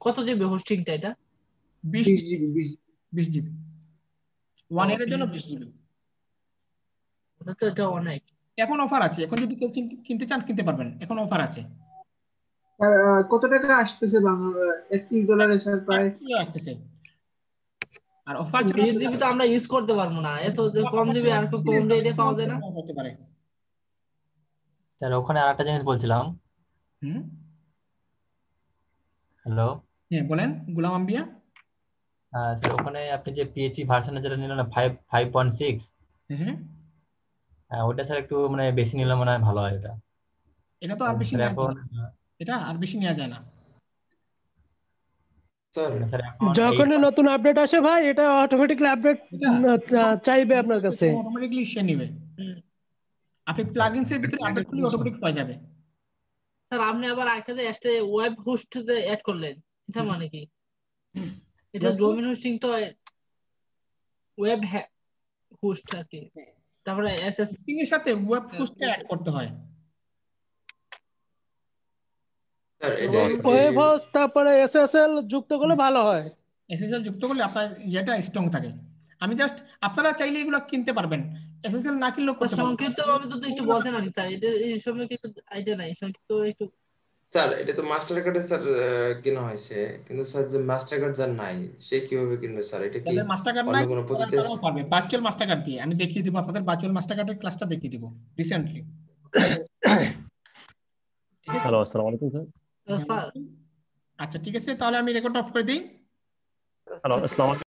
কত জিবি হোস্টিংটা এটা? 20 20 জিবি 20 জিবি 1 এর জন্য 20 জিবি। তো এটা অনেক। এখন অফার আছে, এখন যদি কেউ কিনতে চান কিনতে পারবেন, এখন অফার আছে। স্যার কত টাকা আসতেছে বাংলা $1 স্যার প্রায়? আসতেছে। আর অফার 20 জিবি তো আমরা ইউজ করতে পারবো না, এত যে কম জিবি আর খুব কম রেটে পাওয়া যায় না। হতে পারে। স্যার ওখানে আরেকটা জিনিস বলছিলাম। হ্যালো। হ্যাঁ বলেন গুলাম আম্বিয়া। স্যার ওখানে আপনি যে পিএইচপি ভার্সনে যেটা নিলেন না 5.6, ওটা স্যার একটু মানে বেশি নিলে মনে হয় ভালো হয়। এটা তো আর বেশি স্যার নেওয়া এখন যায় না। এটা আর বেশি নেওয়া যায় না স্যার এখন যখনই নতুন আপডেট আসে ভাই এটা অটোমেটিক্যালি আপডেট চাইবে আপনার কাছে। অটোমেটিক্যালি সে নেবে। আপনি প্লাগইনস এর ভিতরে আপডেট করলে অটোমেটিক হয়ে যাবে। স্যার আপনি আবার আরেকটা এসে ওয়েব হোস্ট অ্যাড করলেন, এটা মানে কি? এটা ডোমেইন হোস্টিং তো ওয়েব হোস্ট আর কি। তারপরে এসএস এর সাথে ওয়েব হোস্টটা অ্যাড করতে হয়। স্যার ওয়েব হোস্ট তারপরে এসএসএল যুক্ত করলে ভালো হয়। এসএসএল যুক্ত করলে আপনার যেটা স্ট্রং থাকে। আমি জাস্ট আপনারা চাইলে এগুলো কিনতে পারবেন, এসএসএল না কিনলেও করতে পারবেন। সংক্ষিপ্ত ভাবে যদি একটু বলতেন আর কি স্যার, এটা এই সম্পর্কে একটু আইডিয়া নাই, সংক্ষিপ্ত একটু। স্যার এটা তো মাস্টার কার্ডে স্যার কেনা হয়েছে, কিন্তু স্যার যে মাস্টার কার্ড যার নাই সে কিভাবে কিনবে স্যার? এটা কি যাদের মাস্টার কার্ড অন্য নাই কোনো পদ্ধতি আছে? তারাও পারবে ভার্চুয়াল মাস্টার কার্ড দিয়ে। আমি দেখিয়ে দিব আপনাদের ভার্চুয়াল মাস্টার কার্ডের ক্লাসটা দেখিয়ে দিব রিসেন্টলি। হ্যালো, আসসালামু আলাইকুম স্যার। স্যার আচ্ছা ঠিক আছে, তাহলে আমি রেকর্ড অফ করে দিই। হ্যালো, আসসালামু আলাইকুম।